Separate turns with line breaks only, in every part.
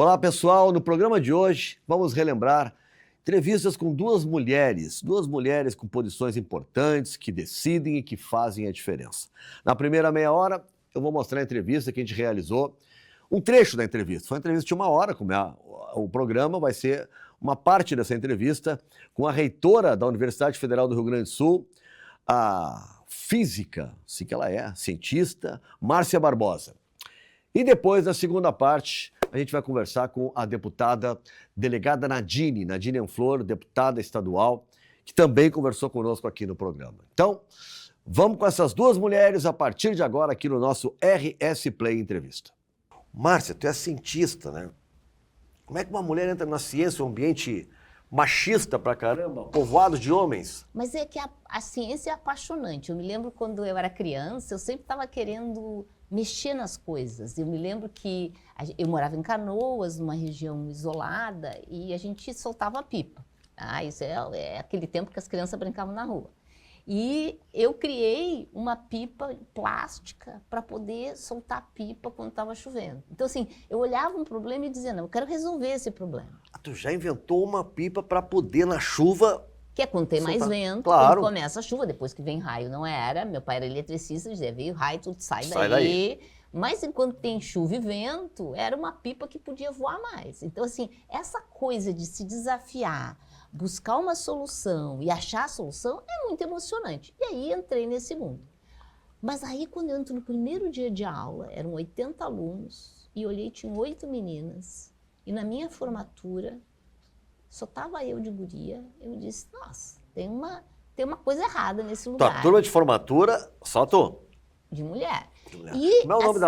Olá, pessoal. No programa de hoje, vamos relembrar entrevistas com duas mulheres com posições importantes, que decidem e que fazem a diferença. Na primeira meia hora, eu vou mostrar a entrevista que a gente realizou, um trecho da entrevista. Foi uma entrevista de 1 hora, como o programa vai ser uma parte dessa entrevista com a reitora da Universidade Federal do Rio Grande do Sul, a física, assim que ela é, cientista, Márcia Barbosa. E depois, na segunda parte, a gente vai conversar com a deputada delegada Nadine Anflor, deputada estadual, que também conversou conosco aqui no programa. Então, vamos com essas duas mulheres a partir de agora aqui no nosso RS Play Entrevista. Márcia, tu é cientista, né? Como é que uma mulher entra na ciência, um ambiente machista pra caramba, povoado de homens?
Mas é que a ciência é apaixonante. Eu me lembro quando eu era criança, eu sempre estava querendo mexer nas coisas. Eu me lembro que eu morava em Canoas, numa região isolada, e a gente soltava pipa. Isso é aquele tempo que as crianças brincavam na rua. E eu criei uma pipa plástica para poder soltar pipa quando estava chovendo. Então, assim, eu olhava um problema e dizia, não, eu quero resolver esse problema.
Tu já inventou uma pipa para poder, na chuva...
Que é quando tem mais vento,
claro.
Quando começa a chuva, depois que vem raio, não era. Meu pai era eletricista, dizia, veio raio, tudo sai daí. Mas enquanto tem chuva e vento, era uma pipa que podia voar mais. Então, assim, essa coisa de se desafiar, buscar uma solução e achar a solução é muito emocionante. E aí entrei nesse mundo. Mas aí, quando eu entro no primeiro dia de aula, eram 80 alunos, e olhei, tinham 8 meninas. E na minha formatura, só estava eu de guria, eu disse, nossa, tem uma coisa errada nesse lugar.
Tua turma de formatura, só tu?
De mulher.
E como é o nome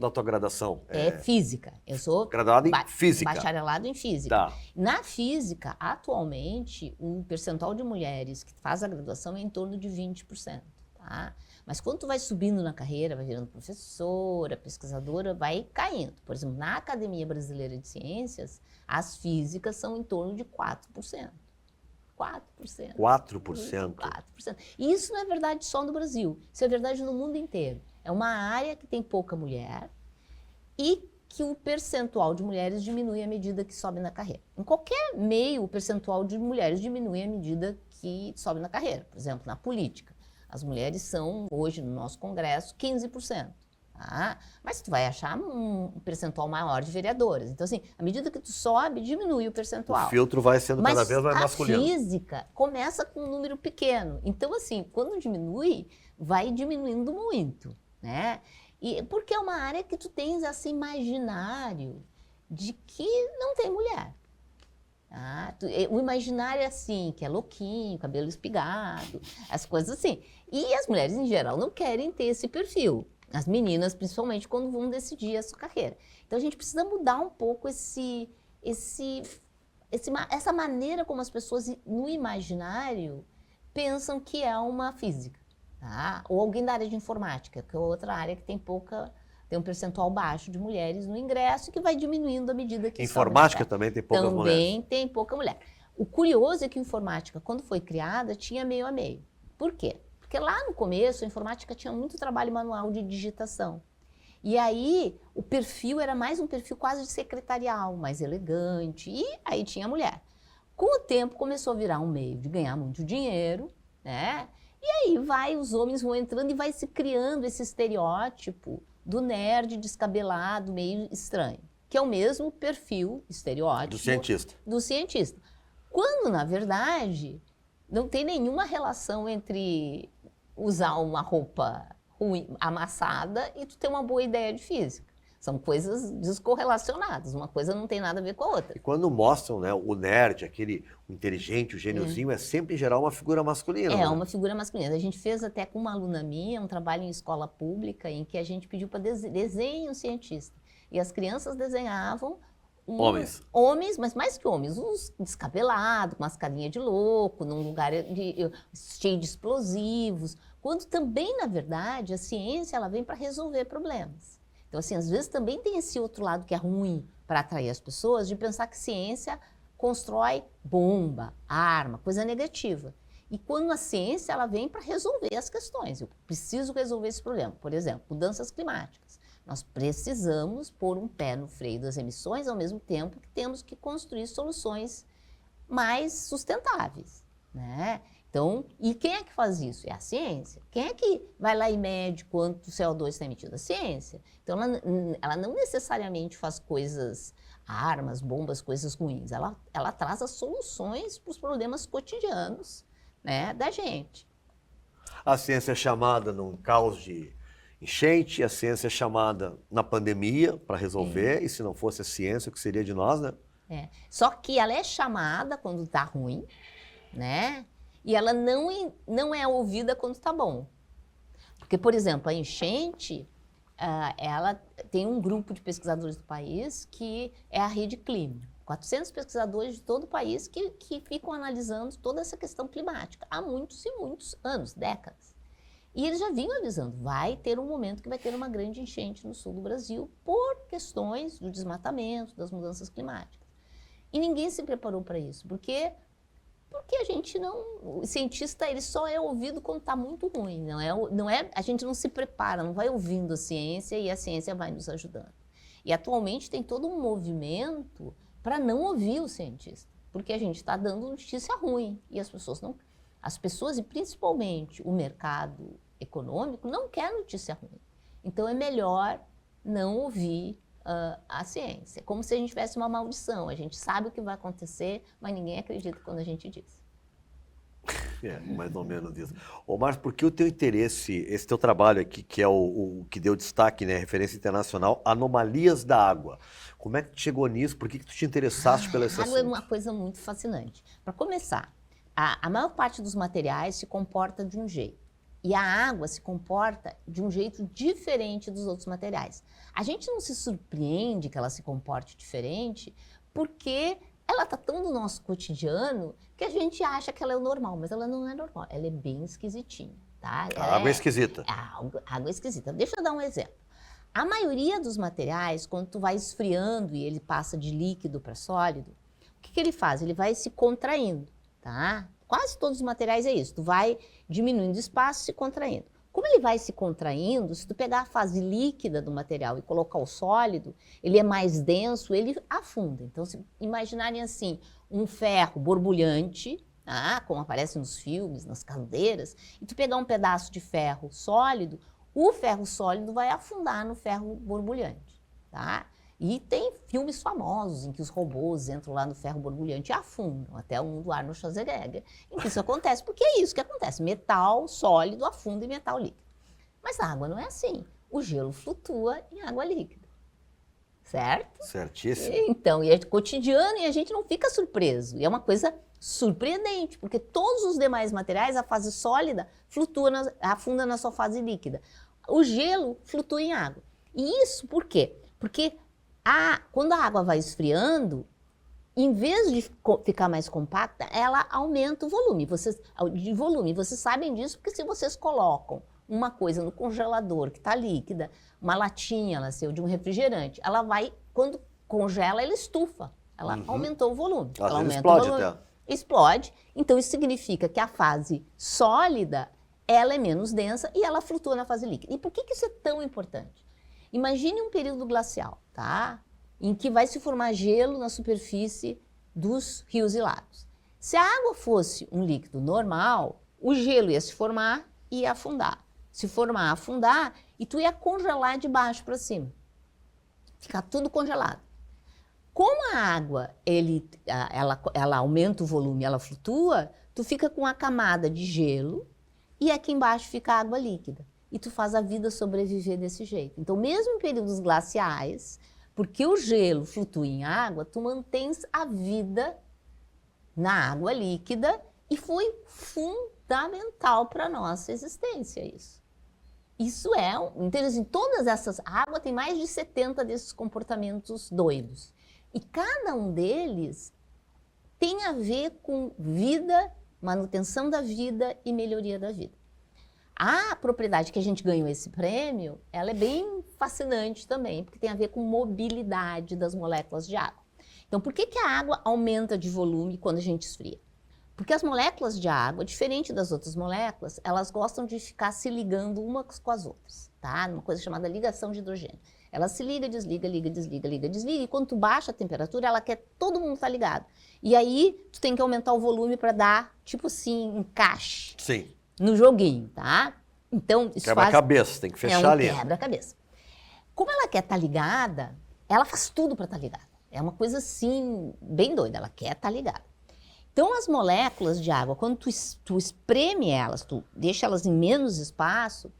da tua graduação?
É física. Eu sou
graduada em física.
Bacharelado em física.
Tá.
Na física, atualmente, o percentual de mulheres que faz a graduação é em torno de 20%. Tá? Mas quando tu vai subindo na carreira, vai virando professora, pesquisadora, vai caindo. Por exemplo, na Academia Brasileira de Ciências, as físicas são em torno de 4%. 4%.
4%?
4%. E isso não é verdade só no Brasil, isso é verdade no mundo inteiro. É uma área que tem pouca mulher e que o percentual de mulheres diminui à medida que sobe na carreira. Em qualquer meio, o percentual de mulheres diminui à medida que sobe na carreira. Por exemplo, na política. As mulheres são, hoje, no nosso Congresso, 15%. Tá? Mas tu vai achar um percentual maior de vereadoras. Então, assim, à medida que tu sobe, diminui o percentual.
O filtro vai sendo cada vez mais masculino.
Mas a física começa com um número pequeno. Então, assim, quando diminui, vai diminuindo muito, né? E porque é uma área que tu tens esse imaginário de que não tem mulher. O imaginário é assim, que é louquinho, cabelo espigado, as coisas assim. E as mulheres, em geral, não querem ter esse perfil. As meninas, principalmente, quando vão decidir a sua carreira. Então, a gente precisa mudar um pouco essa maneira como as pessoas, no imaginário, pensam que é uma física. Tá? Ou alguém da área de informática, que é outra área que tem um percentual baixo de mulheres no ingresso, que vai diminuindo à medida que
informática também tem poucas mulheres.
Também tem pouca mulher. O curioso é que a informática, quando foi criada, tinha meio a meio. Por quê? Porque lá no começo, a informática tinha muito trabalho manual de digitação. E aí, o perfil era mais um perfil quase secretarial, mais elegante, e aí tinha mulher. Com o tempo, começou a virar um meio de ganhar muito dinheiro, né? E aí os homens vão entrando e vai se criando esse estereótipo do nerd descabelado, meio estranho, que é o mesmo perfil, estereótipo do cientista. Quando, na verdade, não tem nenhuma relação entre usar uma roupa ruim, amassada, e tu ter uma boa ideia de física. São coisas descorrelacionadas, uma coisa não tem nada a ver com a outra.
E quando mostram, né, o nerd, o inteligente, o gêniozinho, é sempre, em geral, uma figura masculina.
É, né? Uma figura masculina. A gente fez até com uma aluna minha um trabalho em escola pública em que a gente pediu para desenhe um cientista. E as crianças desenhavam homens, mas mais que homens, uns descabelados, com umas carinhas de louco, num lugar cheio de explosivos, quando também, na verdade, a ciência ela vem para resolver problemas. Então, assim, às vezes também tem esse outro lado que é ruim para atrair as pessoas, de pensar que ciência constrói bomba, arma, coisa negativa. E quando a ciência ela vem para resolver as questões, eu preciso resolver esse problema. Por exemplo, mudanças climáticas. Nós precisamos pôr um pé no freio das emissões, ao mesmo tempo que temos que construir soluções mais sustentáveis, né? Então, e quem é que faz isso? É a ciência. Quem é que vai lá e mede quanto CO2 está emitido? A ciência. Então, ela não necessariamente faz coisas, armas, bombas, coisas ruins. Ela traz as soluções para os problemas cotidianos, né, da gente.
A ciência é chamada num caos de enchente, a ciência é chamada na pandemia para resolver, e se não fosse a ciência, o que seria de nós, né?
Só que ela é chamada quando está ruim, né? E ela não é ouvida quando está bom. Porque, por exemplo, a enchente, ela tem um grupo de pesquisadores do país que é a Rede Clima. 400 pesquisadores de todo o país que ficam analisando toda essa questão climática há muitos e muitos anos, décadas. E eles já vinham avisando, vai ter um momento que vai ter uma grande enchente no sul do Brasil por questões do desmatamento, das mudanças climáticas. E ninguém se preparou para isso, porque a gente não... O cientista, ele só é ouvido quando está muito ruim, a gente não se prepara, não vai ouvindo a ciência e a ciência vai nos ajudando. E atualmente tem todo um movimento para não ouvir o cientista, porque a gente está dando notícia ruim e as pessoas e principalmente o mercado econômico não quer notícia ruim. Então é melhor não ouvir a ciência. É como se a gente tivesse uma maldição. A gente sabe o que vai acontecer, mas ninguém acredita quando a gente diz.
Mais ou menos isso. Ô, Márcio, por que o teu interesse, esse teu trabalho aqui, que é o que deu destaque, né, referência internacional, anomalias da água? Como é que tu chegou nisso? Por que tu te interessaste pela esse assunto?
A água é uma coisa muito fascinante. Para começar, a maior parte dos materiais se comporta de um jeito. E a água se comporta de um jeito diferente dos outros materiais. A gente não se surpreende que ela se comporte diferente, porque ela está tão no nosso cotidiano que a gente acha que ela é o normal, mas ela não é normal, ela é bem esquisitinha, tá?
A água é esquisita.
A água é esquisita. Deixa eu dar um exemplo. A maioria dos materiais, quando tu vai esfriando e ele passa de líquido para sólido, o que ele faz? Ele vai se contraindo, tá? Quase todos os materiais é isso, tu vai diminuindo o espaço e se contraindo. Como ele vai se contraindo, se tu pegar a fase líquida do material e colocar o sólido, ele é mais denso, ele afunda. Então, se imaginarem assim, um ferro borbulhante, como aparece nos filmes, nas caldeiras, e tu pegar um pedaço de ferro sólido, o ferro sólido vai afundar no ferro borbulhante, tá? E tem filmes famosos em que os robôs entram lá no ferro borbulhante e afundam, até um do Arnold Schwarzenegger, em que isso acontece, porque é isso que acontece, metal sólido afunda em metal líquido. Mas a água não é assim, o gelo flutua em água líquida, certo?
Certíssimo.
Então, e é cotidiano e a gente não fica surpreso, e é uma coisa surpreendente, porque todos os demais materiais, a fase sólida afunda na sua fase líquida. O gelo flutua em água. E isso por quê? Porque quando a água vai esfriando, em vez de ficar mais compacta, ela aumenta o volume. Vocês sabem disso porque se vocês colocam uma coisa no congelador que está líquida, uma latinha de um refrigerante, ela vai, quando congela, ela estufa. Ela aumentou o volume. Ela aumenta
explode
o volume.
até.
Explode. Então isso significa que a fase sólida, ela é menos densa e ela flutua na fase líquida. E por que isso é tão importante? Imagine um período glacial, tá? Em que vai se formar gelo na superfície dos rios e lagos. Se a água fosse um líquido normal, o gelo ia se formar e ia afundar. Se formar, afundar, e tu ia congelar de baixo para cima. Ficar tudo congelado. Como a água, ela aumenta o volume, ela flutua, tu fica com a camada de gelo e aqui embaixo fica a água líquida. E tu faz a vida sobreviver desse jeito. Então, mesmo em períodos glaciais, porque o gelo flutua em água, tu mantens a vida na água líquida e foi fundamental para a nossa existência isso. Isso é, então, assim, todas essas, a água tem mais de 70 desses comportamentos doidos. E cada um deles tem a ver com vida, manutenção da vida e melhoria da vida. A propriedade que a gente ganhou esse prêmio, ela é bem fascinante também, porque tem a ver com mobilidade das moléculas de água. Então, por que a água aumenta de volume quando a gente esfria? Porque as moléculas de água, diferente das outras moléculas, elas gostam de ficar se ligando umas com as outras, tá? Uma coisa chamada ligação de hidrogênio. Ela se liga, desliga, liga, desliga, liga, desliga. E quando tu baixa a temperatura, ela quer todo mundo tá ligado. E aí, tu tem que aumentar o volume para dar, tipo assim, encaixe
Sim.
no joguinho, tá? Então, isso
Quebra-cabeça, tem que fechar ali.
Quebra-cabeça. Como ela quer estar ligada, ela faz tudo para estar ligada. É uma coisa assim, bem doida, ela quer estar ligada. Então, as moléculas de água, quando tu espreme elas, tu deixa elas em menos espaço,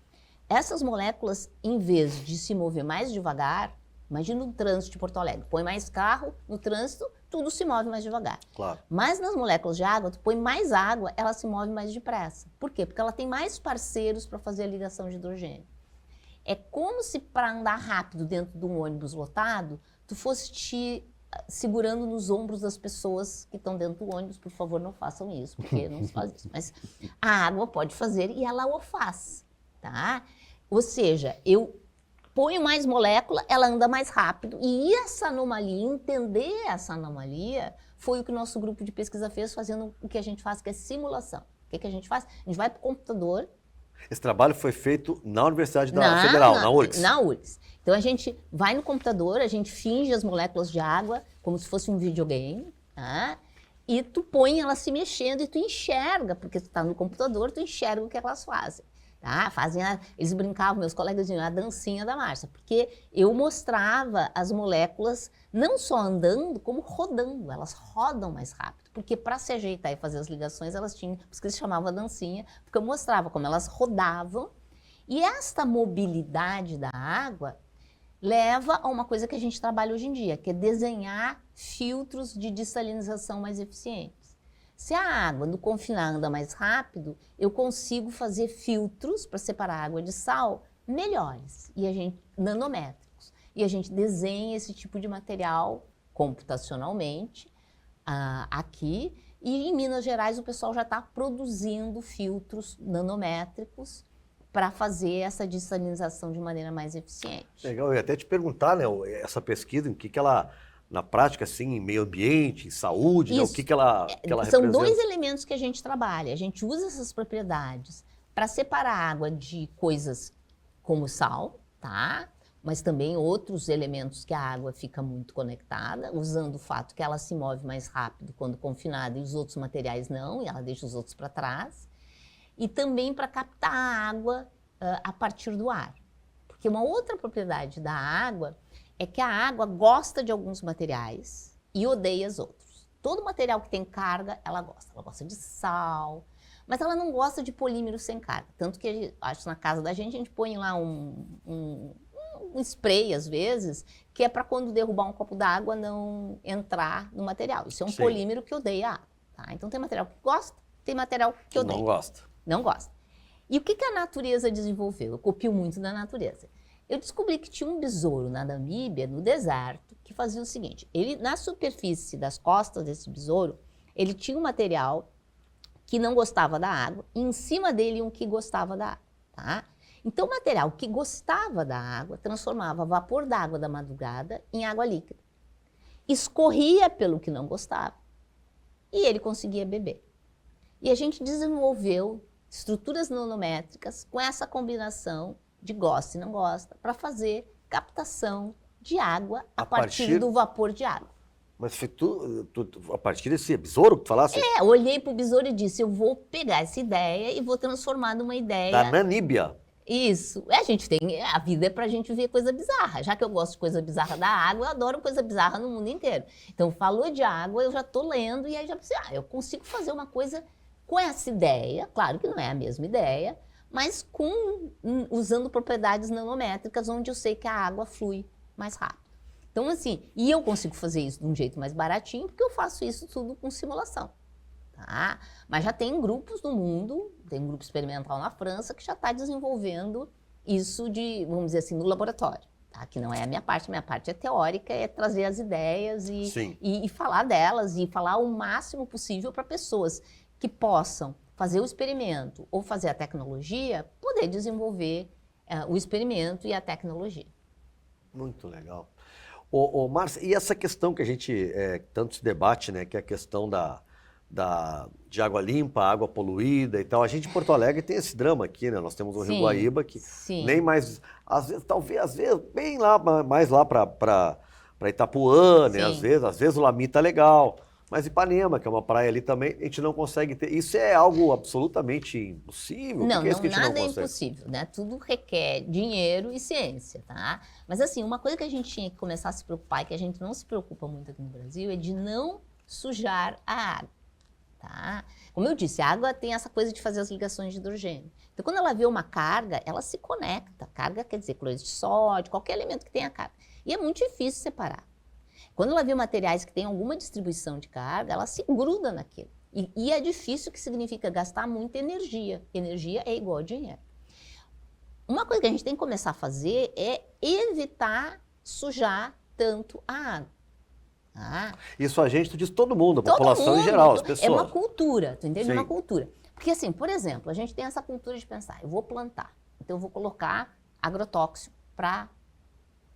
essas moléculas, em vez de se mover mais devagar, imagina o trânsito de Porto Alegre, põe mais carro no trânsito, tudo se move mais devagar.
Claro.
Mas nas moléculas de água, tu põe mais água, ela se move mais depressa. Por quê? Porque ela tem mais parceiros para fazer a ligação de hidrogênio. É como se para andar rápido dentro de um ônibus lotado, tu fosse te segurando nos ombros das pessoas que estão dentro do ônibus. Por favor, não façam isso, porque não se faz isso. Mas a água pode fazer e ela o faz, tá? Ou seja, eu ponho mais molécula, ela anda mais rápido. E essa anomalia, entender essa anomalia, foi o que o nosso grupo de pesquisa fez, fazendo o que a gente faz, que é simulação. O que a gente faz? A gente vai para o computador.
Esse trabalho foi feito na Universidade Federal, na URGS.
Na URGS. Então, a gente vai no computador, a gente finge as moléculas de água como se fosse um videogame, tá? E tu põe elas se mexendo e tu enxerga, porque tu está no computador, tu enxerga o que elas fazem. Tá? Eles brincavam, meus colegas diziam, a dancinha da Márcia, porque eu mostrava as moléculas não só andando, como rodando. Elas rodam mais rápido, porque para se ajeitar e fazer as ligações, elas tinham, por isso que eles chamavam a dancinha, porque eu mostrava como elas rodavam. E esta mobilidade da água leva a uma coisa que a gente trabalha hoje em dia, que é desenhar filtros de dessalinização mais eficientes. Se a água do confinar anda mais rápido, eu consigo fazer filtros para separar a água de sal melhores, nanométricos. E a gente desenha esse tipo de material computacionalmente aqui. E em Minas Gerais o pessoal já está produzindo filtros nanométricos para fazer essa dessalinização de maneira mais eficiente.
Legal, eu ia até te perguntar, né, essa pesquisa, em que ela, na prática, assim, em meio ambiente, em saúde, né, o que ela
São
representa?
dois elementos que a gente trabalha. A gente usa essas propriedades para separar a água de coisas como sal, tá? Mas também outros elementos que a água fica muito conectada, usando o fato que ela se move mais rápido quando confinada e os outros materiais não, e ela deixa os outros para trás. E também para captar a água a partir do ar. Porque uma outra propriedade da água é que a água gosta de alguns materiais e odeia os outros. Todo material que tem carga, ela gosta de sal, mas ela não gosta de polímeros sem carga. Tanto que, acho na casa da gente põe lá um spray, às vezes, que é para quando derrubar um copo d'água não entrar no material. Isso é um polímero que odeia a água. Tá? Então tem material que gosta, tem material que odeia.
Não gosta.
Não gosta. E o que a natureza desenvolveu? Eu copio muito da natureza. Eu descobri que tinha um besouro na Namíbia, no deserto, que fazia o seguinte: ele, na superfície das costas desse besouro, ele tinha um material que não gostava da água, e em cima dele um que gostava da água. Tá? Então, o material que gostava da água transformava vapor d'água da madrugada em água líquida. Escorria pelo que não gostava e ele conseguia beber. E a gente desenvolveu estruturas nanométricas com essa combinação de gosta e não gosta, para fazer captação de água a partir do vapor de água.
Mas foi a partir desse besouro que tu falasse?
Eu olhei para o besouro e disse, eu vou pegar essa ideia e vou transformar numa ideia...
Da Namíbia.
Isso. A vida é pra gente ver coisa bizarra. Já que eu gosto de coisa bizarra da água, eu adoro coisa bizarra no mundo inteiro. Então, falou de água, eu já tô lendo e aí já pensei, eu consigo fazer uma coisa com essa ideia, claro que não é a mesma ideia, mas usando propriedades nanométricas, onde eu sei que a água flui mais rápido. Então, assim, e eu consigo fazer isso de um jeito mais baratinho, porque eu faço isso tudo com simulação. Tá? Mas já tem grupos no mundo, tem um grupo experimental na França, que já está desenvolvendo isso vamos dizer assim, no laboratório. Tá? Que não é a minha parte é teórica, é trazer as ideias e falar delas, e falar o máximo possível para pessoas que possam fazer o experimento ou fazer a tecnologia, poder desenvolver o experimento e a tecnologia.
Muito legal. Márcia, e essa questão que a gente tanto se debate, né, que é a questão da de água limpa, água poluída e tal. A gente em Porto Alegre tem esse drama aqui, né? Nós temos o Rio Guaíba que nem mais, às vezes, bem lá, mais lá para Itapuã, né? Às vezes o Lami tá legal. Mas Ipanema, que é uma praia ali também, a gente não consegue ter. Isso é algo absolutamente impossível?
Não,
que é isso que a gente
nada
não
é
consegue?
impossível, né? Tudo requer dinheiro e ciência, tá? Mas assim, uma coisa que a gente tinha que começar a se preocupar e que a gente não se preocupa muito aqui no Brasil é de não sujar a água, tá? Como eu disse, a água tem essa coisa de fazer as ligações de hidrogênio. Então, quando ela vê uma carga, ela se conecta. Carga quer dizer cloreto de sódio, qualquer elemento que tenha carga. E é muito difícil separar. Quando ela vê materiais que têm alguma distribuição de carga, ela se gruda naquilo. E é difícil, que significa gastar muita energia. Energia é igual a dinheiro. Uma coisa que a gente tem que começar a fazer é evitar sujar tanto a água.
Isso a gente, tu diz todo mundo, a população em geral, as pessoas.
É uma cultura, tu entende?
Sim.
É uma cultura. Porque assim, por exemplo, a gente tem essa cultura de pensar, eu vou plantar, então eu vou colocar agrotóxico para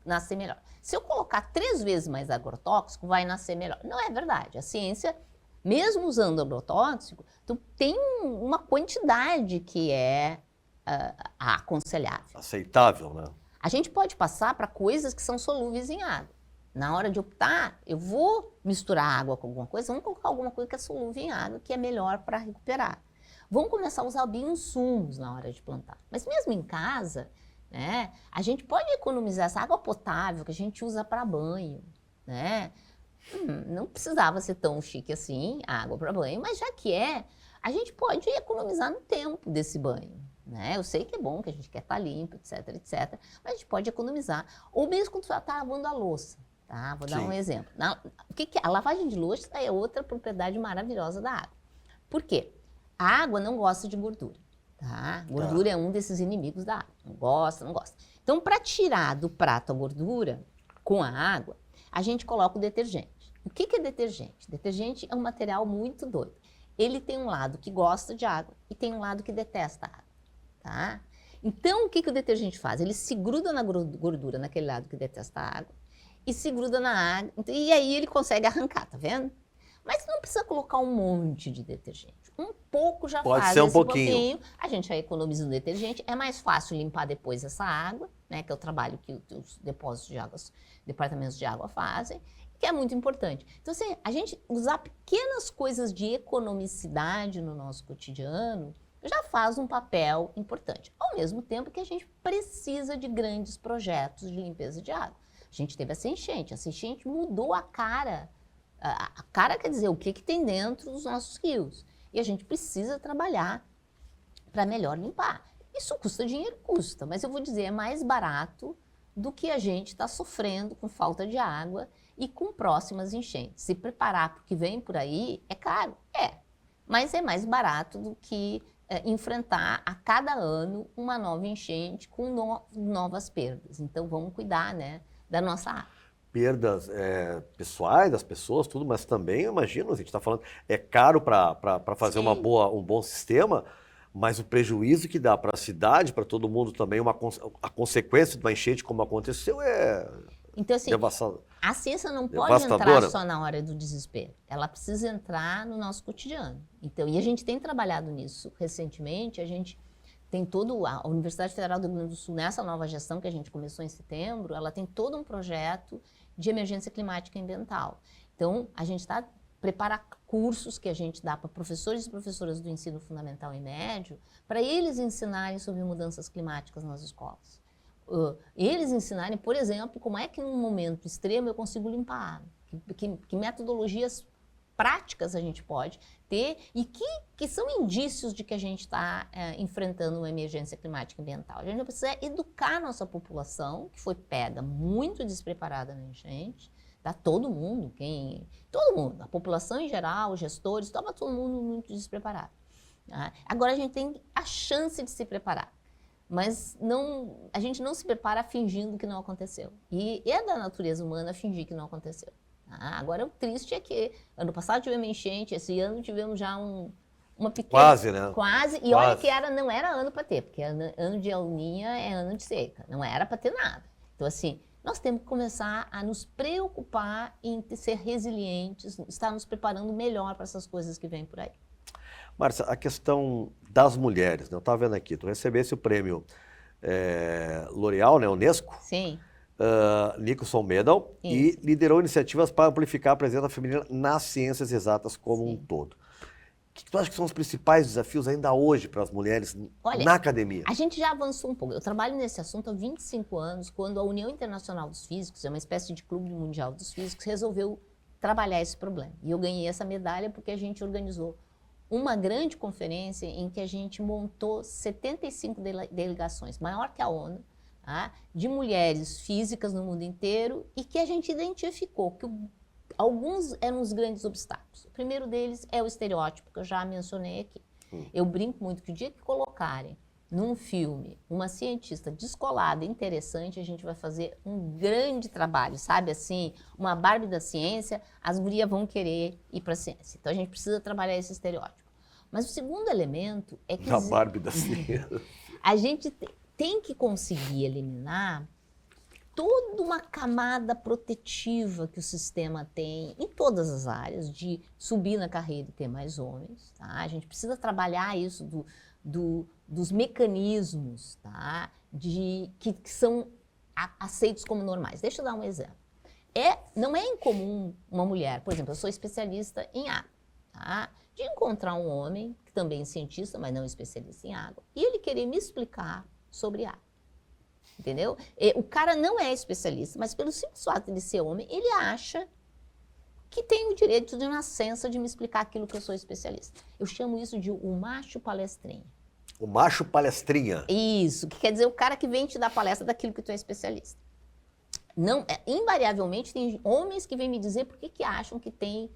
nascer melhor. Se eu colocar 3 vezes mais agrotóxico, vai nascer melhor. Não é verdade. A ciência, mesmo usando agrotóxico, tu tem uma quantidade que é aconselhável.
Aceitável, né?
A gente pode passar para coisas que são solúveis em água. Na hora de optar, eu vou misturar água com alguma coisa, vamos colocar alguma coisa que é solúvel em água, que é melhor para recuperar. Vamos começar a usar bioinsumos na hora de plantar. Mas mesmo em casa, né, a gente pode economizar essa água potável que a gente usa para banho, né? Não precisava ser tão chique assim, a água para banho, mas já que é, a gente pode economizar no tempo desse banho, né? Eu sei que é bom, que a gente quer estar limpo, etc, etc, mas a gente pode economizar. Ou mesmo quando você está lavando a louça, tá? Vou dar um exemplo. O que é? A lavagem de louça é outra propriedade maravilhosa da água. Por quê? A água não gosta de gordura. Tá? Gordura é um desses inimigos da água. Não gosta, não gosta. Então, para tirar do prato a gordura com a água, a gente coloca o detergente. O que é detergente? Detergente é um material muito doido. Ele tem um lado que gosta de água e tem um lado que detesta a água. Tá? Então, o que o detergente faz? Ele se gruda na gordura, naquele lado que detesta a água, e se gruda na água. E aí ele consegue arrancar, tá vendo? Mas não precisa colocar um monte de detergente. Um pouco já
pode
faz
ser um
esse
pouquinho.
A gente já economiza no detergente. É mais fácil limpar depois essa água, né? Que é o trabalho que os depósitos de água, departamentos de água fazem, que é muito importante. Então, assim, a gente usar pequenas coisas de economicidade no nosso cotidiano já faz um papel importante. Ao mesmo tempo que a gente precisa de grandes projetos de limpeza de água. A gente teve essa enchente mudou a cara. A cara quer dizer o que tem dentro dos nossos rios. E a gente precisa trabalhar para melhor limpar. Isso custa dinheiro? Custa, mas eu vou dizer, é mais barato do que a gente está sofrendo com falta de água e com próximas enchentes. Se preparar para o que vem por aí é caro? É, mas é mais barato do que enfrentar a cada ano uma nova enchente com novas perdas. Então vamos cuidar, né, da nossa água.
Perdas pessoais das pessoas, tudo, mas também, eu imagino, a gente está falando, é caro para fazer um bom sistema, mas o prejuízo que dá para a cidade, para todo mundo também, a consequência de uma enchente como aconteceu
então, assim,
devastador.
A ciência não pode entrar só na hora do desespero, ela precisa entrar no nosso cotidiano. Então, e a gente tem trabalhado nisso recentemente, a gente tem a Universidade Federal do Rio Grande do Sul, nessa nova gestão que a gente começou em setembro, ela tem todo um projeto de emergência climática e ambiental. Então, a gente está preparar cursos que a gente dá para professores e professoras do ensino fundamental e médio, para eles ensinarem sobre mudanças climáticas nas escolas. Eles ensinarem, por exemplo, como é que num momento extremo eu consigo limpar a água, que metodologias práticas a gente pode ter e que são indícios de que a gente está enfrentando uma emergência climática e ambiental. A gente precisa educar a nossa população, que foi pega muito despreparada na enchente, tá? Todo mundo, a população em geral, os gestores, estava todo mundo muito despreparado. Tá? Agora a gente tem a chance de se preparar, mas a gente não se prepara fingindo que não aconteceu. E é da natureza humana fingir que não aconteceu. Agora, o triste é que ano passado tivemos enchente, esse ano tivemos já uma pequena...
Quase, né?
Quase. E olha que não era ano para ter, porque ano de El Niño é ano de seca. Não era para ter nada. Então, assim, nós temos que começar a nos preocupar em ser resilientes, estar nos preparando melhor para essas coisas que vêm por aí.
Márcia, a questão das mulheres, né? Eu estava vendo aqui, tu recebesse o prêmio L'Oréal, né, Unesco,
Sim.
Nicholson Medal, e
Isso.
liderou iniciativas para amplificar a presença feminina nas ciências exatas como um
Sim.
todo. O que tu acha que são os principais desafios ainda hoje para as mulheres
Olha,
na academia?
a gente já avançou um pouco. Eu trabalho nesse assunto há 25 anos, quando a União Internacional dos Físicos, é uma espécie de clube mundial dos físicos, resolveu trabalhar esse problema. E eu ganhei essa medalha porque a gente organizou uma grande conferência em que a gente montou 75 delegações, maior que a ONU, tá? De mulheres físicas no mundo inteiro, e que a gente identificou que alguns eram os grandes obstáculos. O primeiro deles é o estereótipo, que eu já mencionei aqui. Eu brinco muito que o dia que colocarem num filme uma cientista descolada, interessante, a gente vai fazer um grande trabalho, sabe assim, uma Barbie da ciência, as gurias vão querer ir para a ciência. Então a gente precisa trabalhar esse estereótipo. Mas o segundo elemento é que
A Barbie da ciência.
a gente tem que conseguir eliminar toda uma camada protetiva que o sistema tem em todas as áreas, de subir na carreira e ter mais homens. Tá? A gente precisa trabalhar isso dos mecanismos, tá? que são aceitos como normais. Deixa eu dar um exemplo. Não é incomum uma mulher, por exemplo, eu sou especialista em água, tá? De encontrar um homem, que também é cientista, mas não especialista em água, e ele querer me explicar sobre água. Entendeu? O cara não é especialista, mas pelo simples fato de ser homem, ele acha que tem o direito de nascença de me explicar aquilo que eu sou especialista. Eu chamo isso de o macho palestrinha.
O macho palestrinha.
Isso, que quer dizer o cara que vem te dar palestra daquilo que tu é especialista. Não, invariavelmente tem homens que vêm me dizer por que acham que tem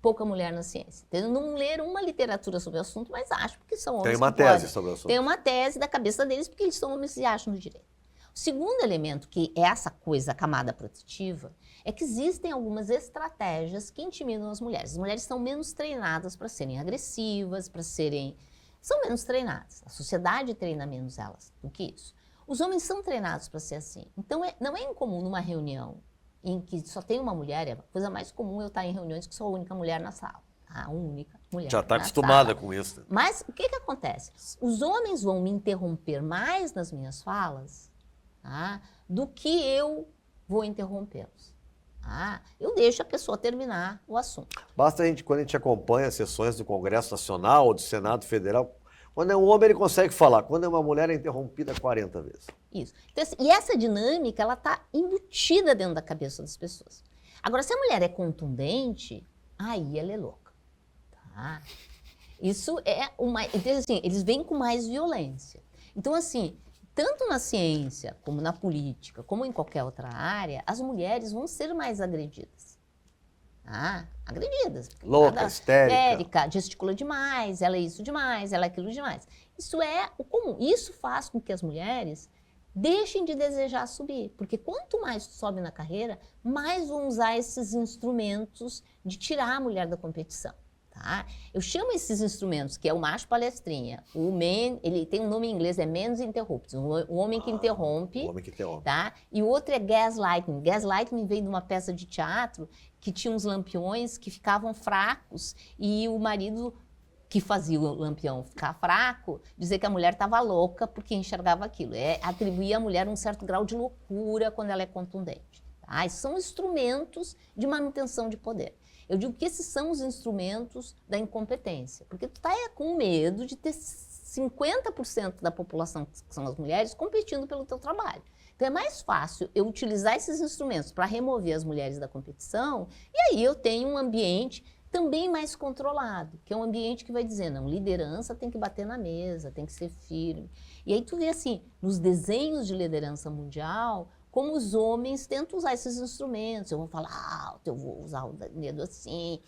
pouca mulher na ciência. Entendeu? Não leram uma literatura sobre o assunto, mas acham porque são homens.
Tem uma tese sobre o assunto.
Tem uma tese da cabeça deles porque eles são homens e acham no direito. O segundo elemento, que é essa coisa, a camada protetiva, é que existem algumas estratégias que intimidam as mulheres. As mulheres são menos treinadas para serem agressivas, são menos treinadas. A sociedade treina menos elas do que isso. Os homens são treinados para ser assim. Então, não é incomum numa reunião em que só tem uma mulher, é a coisa mais comum eu estar em reuniões que sou a única mulher na sala. A única mulher.
Já está acostumada com isso.
Mas o que acontece? Os homens vão me interromper mais nas minhas falas, tá, do que eu vou interrompê-los. Tá? Eu deixo a pessoa terminar o assunto.
Basta quando a gente acompanha sessões do Congresso Nacional ou do Senado Federal, quando é um homem ele consegue falar, quando é uma mulher é interrompida 40 vezes.
Isso. Então, e essa dinâmica, ela está embutida dentro da cabeça das pessoas. Agora, se a mulher é contundente, aí ela é louca. Tá? Isso é uma... Então, assim, eles vêm com mais violência. Então, assim, tanto na ciência, como na política, como em qualquer outra área, as mulheres vão ser mais agredidas. Agredidas.
Louca, histérica.
Gesticula demais, ela é isso demais, ela é aquilo demais. Isso é o comum. Isso faz com que as mulheres deixem de desejar subir. Porque quanto mais sobe na carreira, mais vão usar esses instrumentos de tirar a mulher da competição. Tá? Eu chamo esses instrumentos, que é o macho palestrinha, o man, ele tem um nome em inglês, é man's interrupts, o homem que interrompe.
O homem que interrompe.
Tá? E o outro é gaslighting. Gaslighting veio de uma peça de teatro que tinha uns lampiões que ficavam fracos e o marido que fazia o lampião ficar fraco, dizer que a mulher estava louca porque enxergava aquilo. Atribuir à mulher um certo grau de loucura quando ela é contundente. Tá? Esses são instrumentos de manutenção de poder. Eu digo que esses são os instrumentos da incompetência, porque tu está com medo de ter 50% da população, que são as mulheres, competindo pelo teu trabalho. Então é mais fácil eu utilizar esses instrumentos para remover as mulheres da competição, e aí eu tenho um ambiente também mais controlado, que é um ambiente que vai dizer, não, liderança tem que bater na mesa, tem que ser firme. E aí tu vê assim, nos desenhos de liderança mundial, como os homens tentam usar esses instrumentos. Eu vou falar alto, eu vou usar o dedo assim.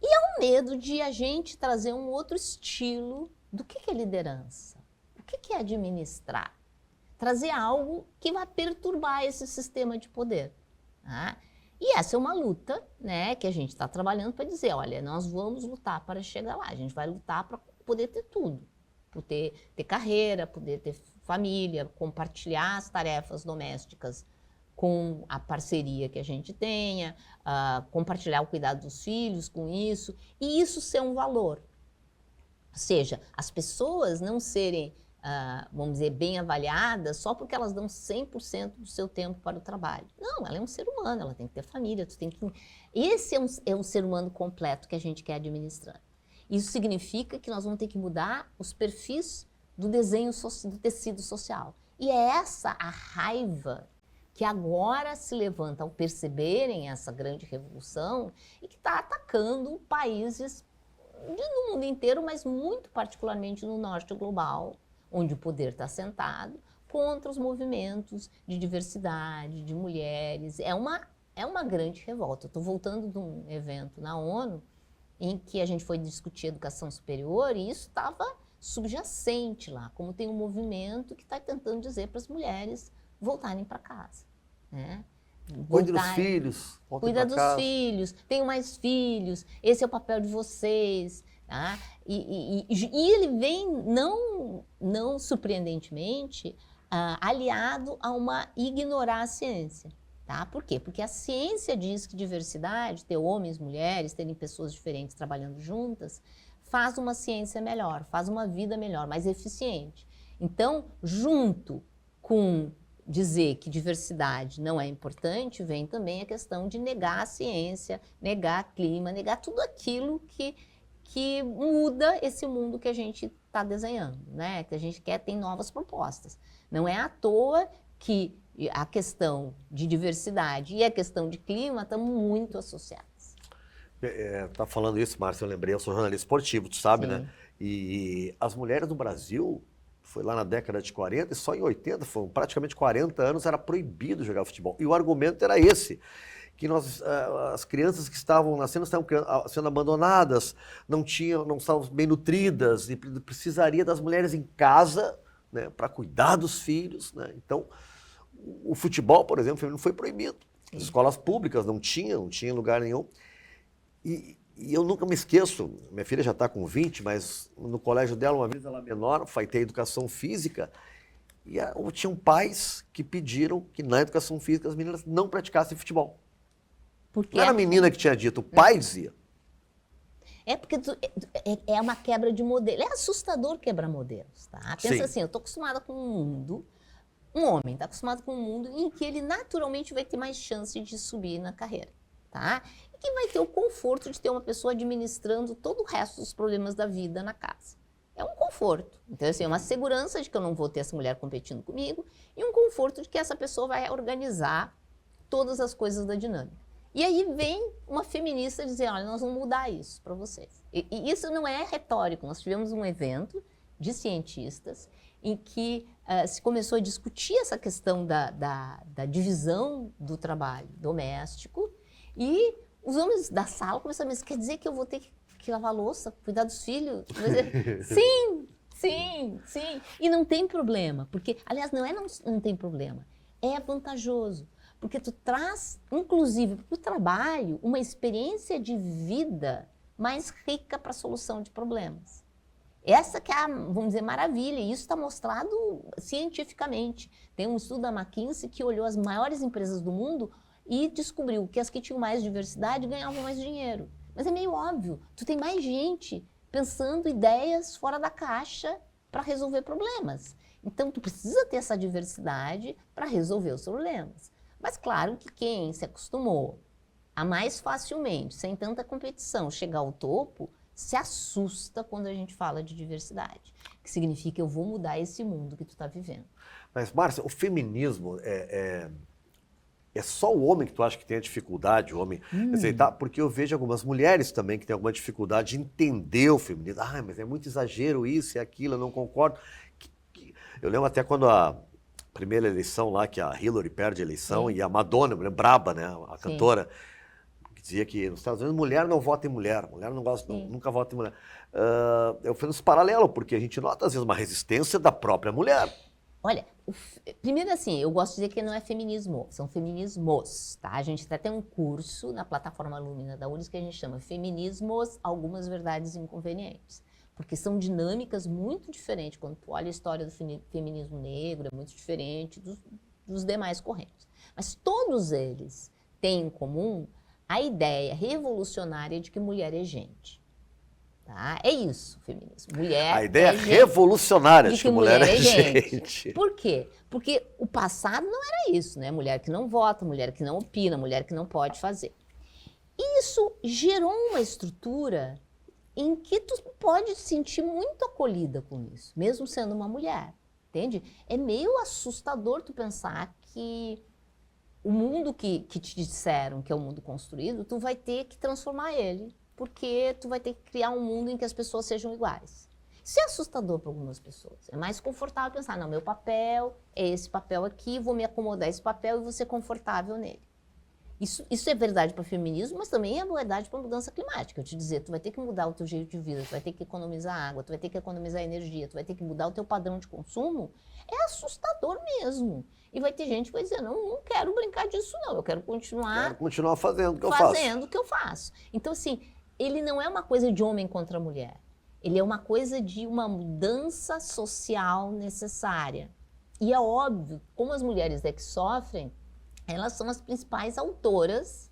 E é um medo de a gente trazer um outro estilo do que é liderança, o que é administrar. Trazer algo que vai perturbar esse sistema de poder. Tá? E essa é uma luta, né, que a gente está trabalhando para dizer, olha, nós vamos lutar para chegar lá. A gente vai lutar para poder ter tudo. Poder ter carreira, poder ter família, compartilhar as tarefas domésticas com a parceria que a gente tenha, compartilhar o cuidado dos filhos com isso, e isso ser um valor. Ou seja, as pessoas não serem, vamos dizer, bem avaliadas só porque elas dão 100% do seu tempo para o trabalho. Não, ela é um ser humano, ela tem que ter família, Esse é um ser humano completo que a gente quer administrar. Isso significa que nós vamos ter que mudar os perfis do desenho do tecido social. E é essa a raiva que agora se levanta ao perceberem essa grande revolução e que está atacando países no mundo inteiro, mas muito particularmente no norte global, onde o poder está assentado, contra os movimentos de diversidade, de mulheres. É uma grande revolta. Eu estou voltando de um evento na ONU em que a gente foi discutir educação superior e isso estava subjacente lá, como tem um movimento que está tentando dizer para as mulheres voltarem para casa, né?
Cuide dos filhos.
Cuida dos filhos, tenham mais filhos, esse é o papel de vocês. Tá? E ele vem, não surpreendentemente, aliado a uma ignorar a ciência. Tá? Por quê? Porque a ciência diz que diversidade, ter homens, mulheres, terem pessoas diferentes trabalhando juntas, faz uma ciência melhor, faz uma vida melhor, mais eficiente. Então, junto com dizer que diversidade não é importante, vem também a questão de negar a ciência, negar clima, negar tudo aquilo que muda esse mundo que a gente está desenhando, né? Que a gente quer ter novas propostas. Não é à toa que a questão de diversidade e a questão de clima estão muito associadas.
Tá falando isso, Márcia, eu lembrei, eu sou jornalista esportivo, tu sabe,
Sim.
né? E as mulheres no Brasil, foi lá na década de 40 e só em 80, foram praticamente 40 anos, era proibido jogar futebol. E o argumento era esse, que as crianças que estavam nascendo estavam sendo abandonadas, não estavam bem nutridas, e precisaria das mulheres em casa, né, para cuidar dos filhos, né? Então, o futebol, por exemplo, não foi proibido. As escolas públicas não tinham em lugar nenhum. E eu nunca me esqueço, minha filha já está com 20, mas no colégio dela, uma vez ela menor, foi ter educação física, e tinham pais que pediram que na educação física as meninas não praticassem futebol.
Porque
Não era a menina que tinha dito, o pai dizia.
É porque é uma quebra de modelo. É assustador quebrar modelos, tá? Pensa
Sim.
assim, eu estou acostumada com um mundo, um homem está acostumado com um mundo em que ele naturalmente vai ter mais chance de subir na carreira, tá? E que vai ter o conforto de ter uma pessoa administrando todo o resto dos problemas da vida na casa. É um conforto. Então, assim, é uma segurança de que eu não vou ter essa mulher competindo comigo e um conforto de que essa pessoa vai organizar todas as coisas da dinâmica. E aí vem uma feminista dizer, olha, nós vamos mudar isso para vocês. E isso não é retórico. Nós tivemos um evento de cientistas em que se começou a discutir essa questão da divisão do trabalho doméstico e os homens da sala começaram a dizer, quer dizer que eu vou ter que lavar louça, cuidar dos filhos? Sim, sim, sim. E não tem problema, porque, aliás, não tem problema, é vantajoso. Porque tu traz, inclusive, para o trabalho, uma experiência de vida mais rica para a solução de problemas. Essa que é a, vamos dizer, maravilha, e isso está mostrado cientificamente. Tem um estudo da McKinsey que olhou as maiores empresas do mundo e descobriu que as que tinham mais diversidade ganhavam mais dinheiro. Mas é meio óbvio, tu tem mais gente pensando ideias fora da caixa para resolver problemas. Então, tu precisa ter essa diversidade para resolver os problemas. Mas claro que quem se acostumou a mais facilmente, sem tanta competição, chegar ao topo, se assusta quando a gente fala de diversidade, que significa eu vou mudar esse mundo que tu está vivendo.
Mas, Márcia, o feminismo é só o homem que tu acha que tem a dificuldade, o homem aceitar? Porque eu vejo algumas mulheres também que têm alguma dificuldade de entender o feminismo. Ah, mas é muito exagero isso e aquilo, eu não concordo. Eu lembro até quando a primeira eleição lá, que a Hillary perde a eleição, e a Madonna, braba, né, a cantora, que dizia que nos Estados Unidos mulher não vota em mulher não gosta, nunca vota em mulher. Eu fiz esse paralelo, porque a gente nota às vezes uma resistência da própria mulher.
Olha, primeiro assim, eu gosto de dizer que não é feminismo, são feminismos, tá? A gente até tem um curso na plataforma Lumina da URGS que a gente chama Feminismos, Algumas Verdades Inconvenientes. Porque são dinâmicas muito diferentes. Quando tu olha a história do feminismo negro, é muito diferente dos demais correntes. Mas todos eles têm em comum a ideia revolucionária de que mulher é gente. Tá? É isso, o feminismo. Mulher
A ideia
é gente,
revolucionária
de
de que mulher é gente.
Por quê? Porque o passado não era isso, né? Mulher que não vota, mulher que não opina, mulher que não pode fazer. Isso gerou uma estrutura em que tu pode te sentir muito acolhida com isso, mesmo sendo uma mulher, entende? É meio assustador tu pensar que o mundo que te disseram que é o mundo construído, tu vai ter que transformar ele, porque tu vai ter que criar um mundo em que as pessoas sejam iguais. Isso é assustador para algumas pessoas. É mais confortável pensar, não, meu papel é esse papel aqui, vou me acomodar a esse papel e vou ser confortável nele. Isso é verdade para o feminismo, mas também é verdade para a mudança climática. Eu te dizer, tu vai ter que mudar o teu jeito de vida, tu vai ter que economizar água, tu vai ter que economizar energia, tu vai ter que mudar o teu padrão de consumo, é assustador mesmo. E vai ter gente que vai dizer, não quero brincar disso não, eu quero continuar
Fazendo o que eu faço.
fazendo o que eu faço. Então, assim, ele não é uma coisa de homem contra mulher. Ele é uma coisa de uma mudança social necessária. E é óbvio, como as mulheres que sofrem, elas são as principais autoras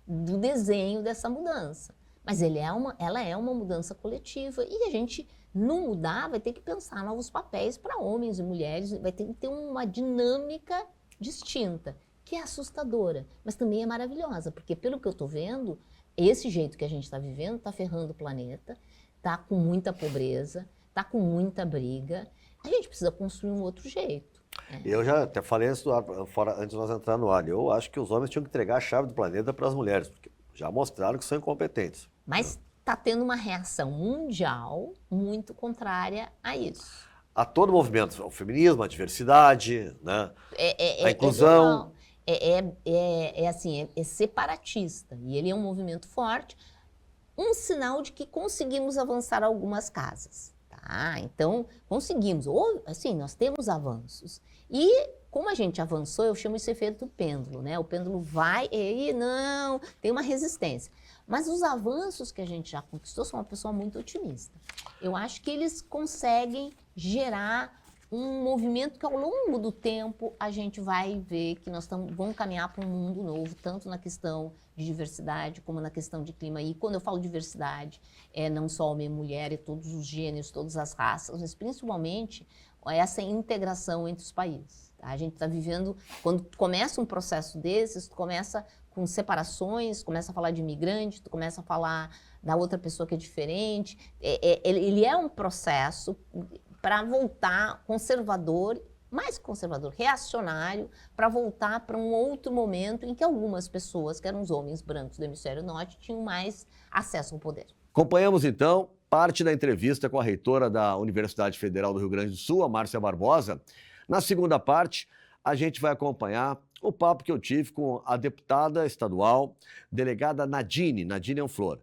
do desenho dessa mudança. Mas ela é uma mudança coletiva e a gente, não mudar, vai ter que pensar novos papéis para homens e mulheres, vai ter que ter uma dinâmica distinta, que é assustadora, mas também é maravilhosa, porque pelo que eu estou vendo, esse jeito que a gente está vivendo está ferrando o planeta, está com muita pobreza, está com muita briga, a gente precisa construir um outro jeito.
Eu já até falei antes, antes de nós entrar no ar, eu acho que os homens tinham que entregar a chave do planeta para as mulheres, porque já mostraram que são incompetentes.
Mas está tendo uma reação mundial muito contrária a isso.
A todo movimento, o feminismo, a diversidade, né? A inclusão.
É separatista, e ele é um movimento forte, um sinal de que conseguimos avançar algumas casas. Tá? Então, conseguimos. Assim, nós temos avanços. E como a gente avançou, eu chamo esse efeito pêndulo, né? O pêndulo vai e não, tem uma resistência. Mas os avanços que a gente já conquistou, sou uma pessoa muito otimista. Eu acho que eles conseguem gerar um movimento que ao longo do tempo a gente vai ver que nós vamos caminhar para um mundo novo, tanto na questão de diversidade como na questão de clima. E quando eu falo diversidade, é não só homem e mulher, é todos os gêneros, todas as raças, mas principalmente essa integração entre os países. Tá? A gente está vivendo, quando começa um processo desses, tu começa com separações, começa a falar de imigrante, tu começa a falar da outra pessoa que é diferente. Ele é um processo para voltar conservador, mais conservador, reacionário, para voltar para um outro momento em que algumas pessoas, que eram os homens brancos do hemisfério norte, tinham mais acesso ao poder.
Acompanhamos, então, parte da entrevista com a reitora da Universidade Federal do Rio Grande do Sul, a Márcia Barbosa. Na segunda parte, a gente vai acompanhar o papo que eu tive com a deputada estadual, delegada Nadine Anflor.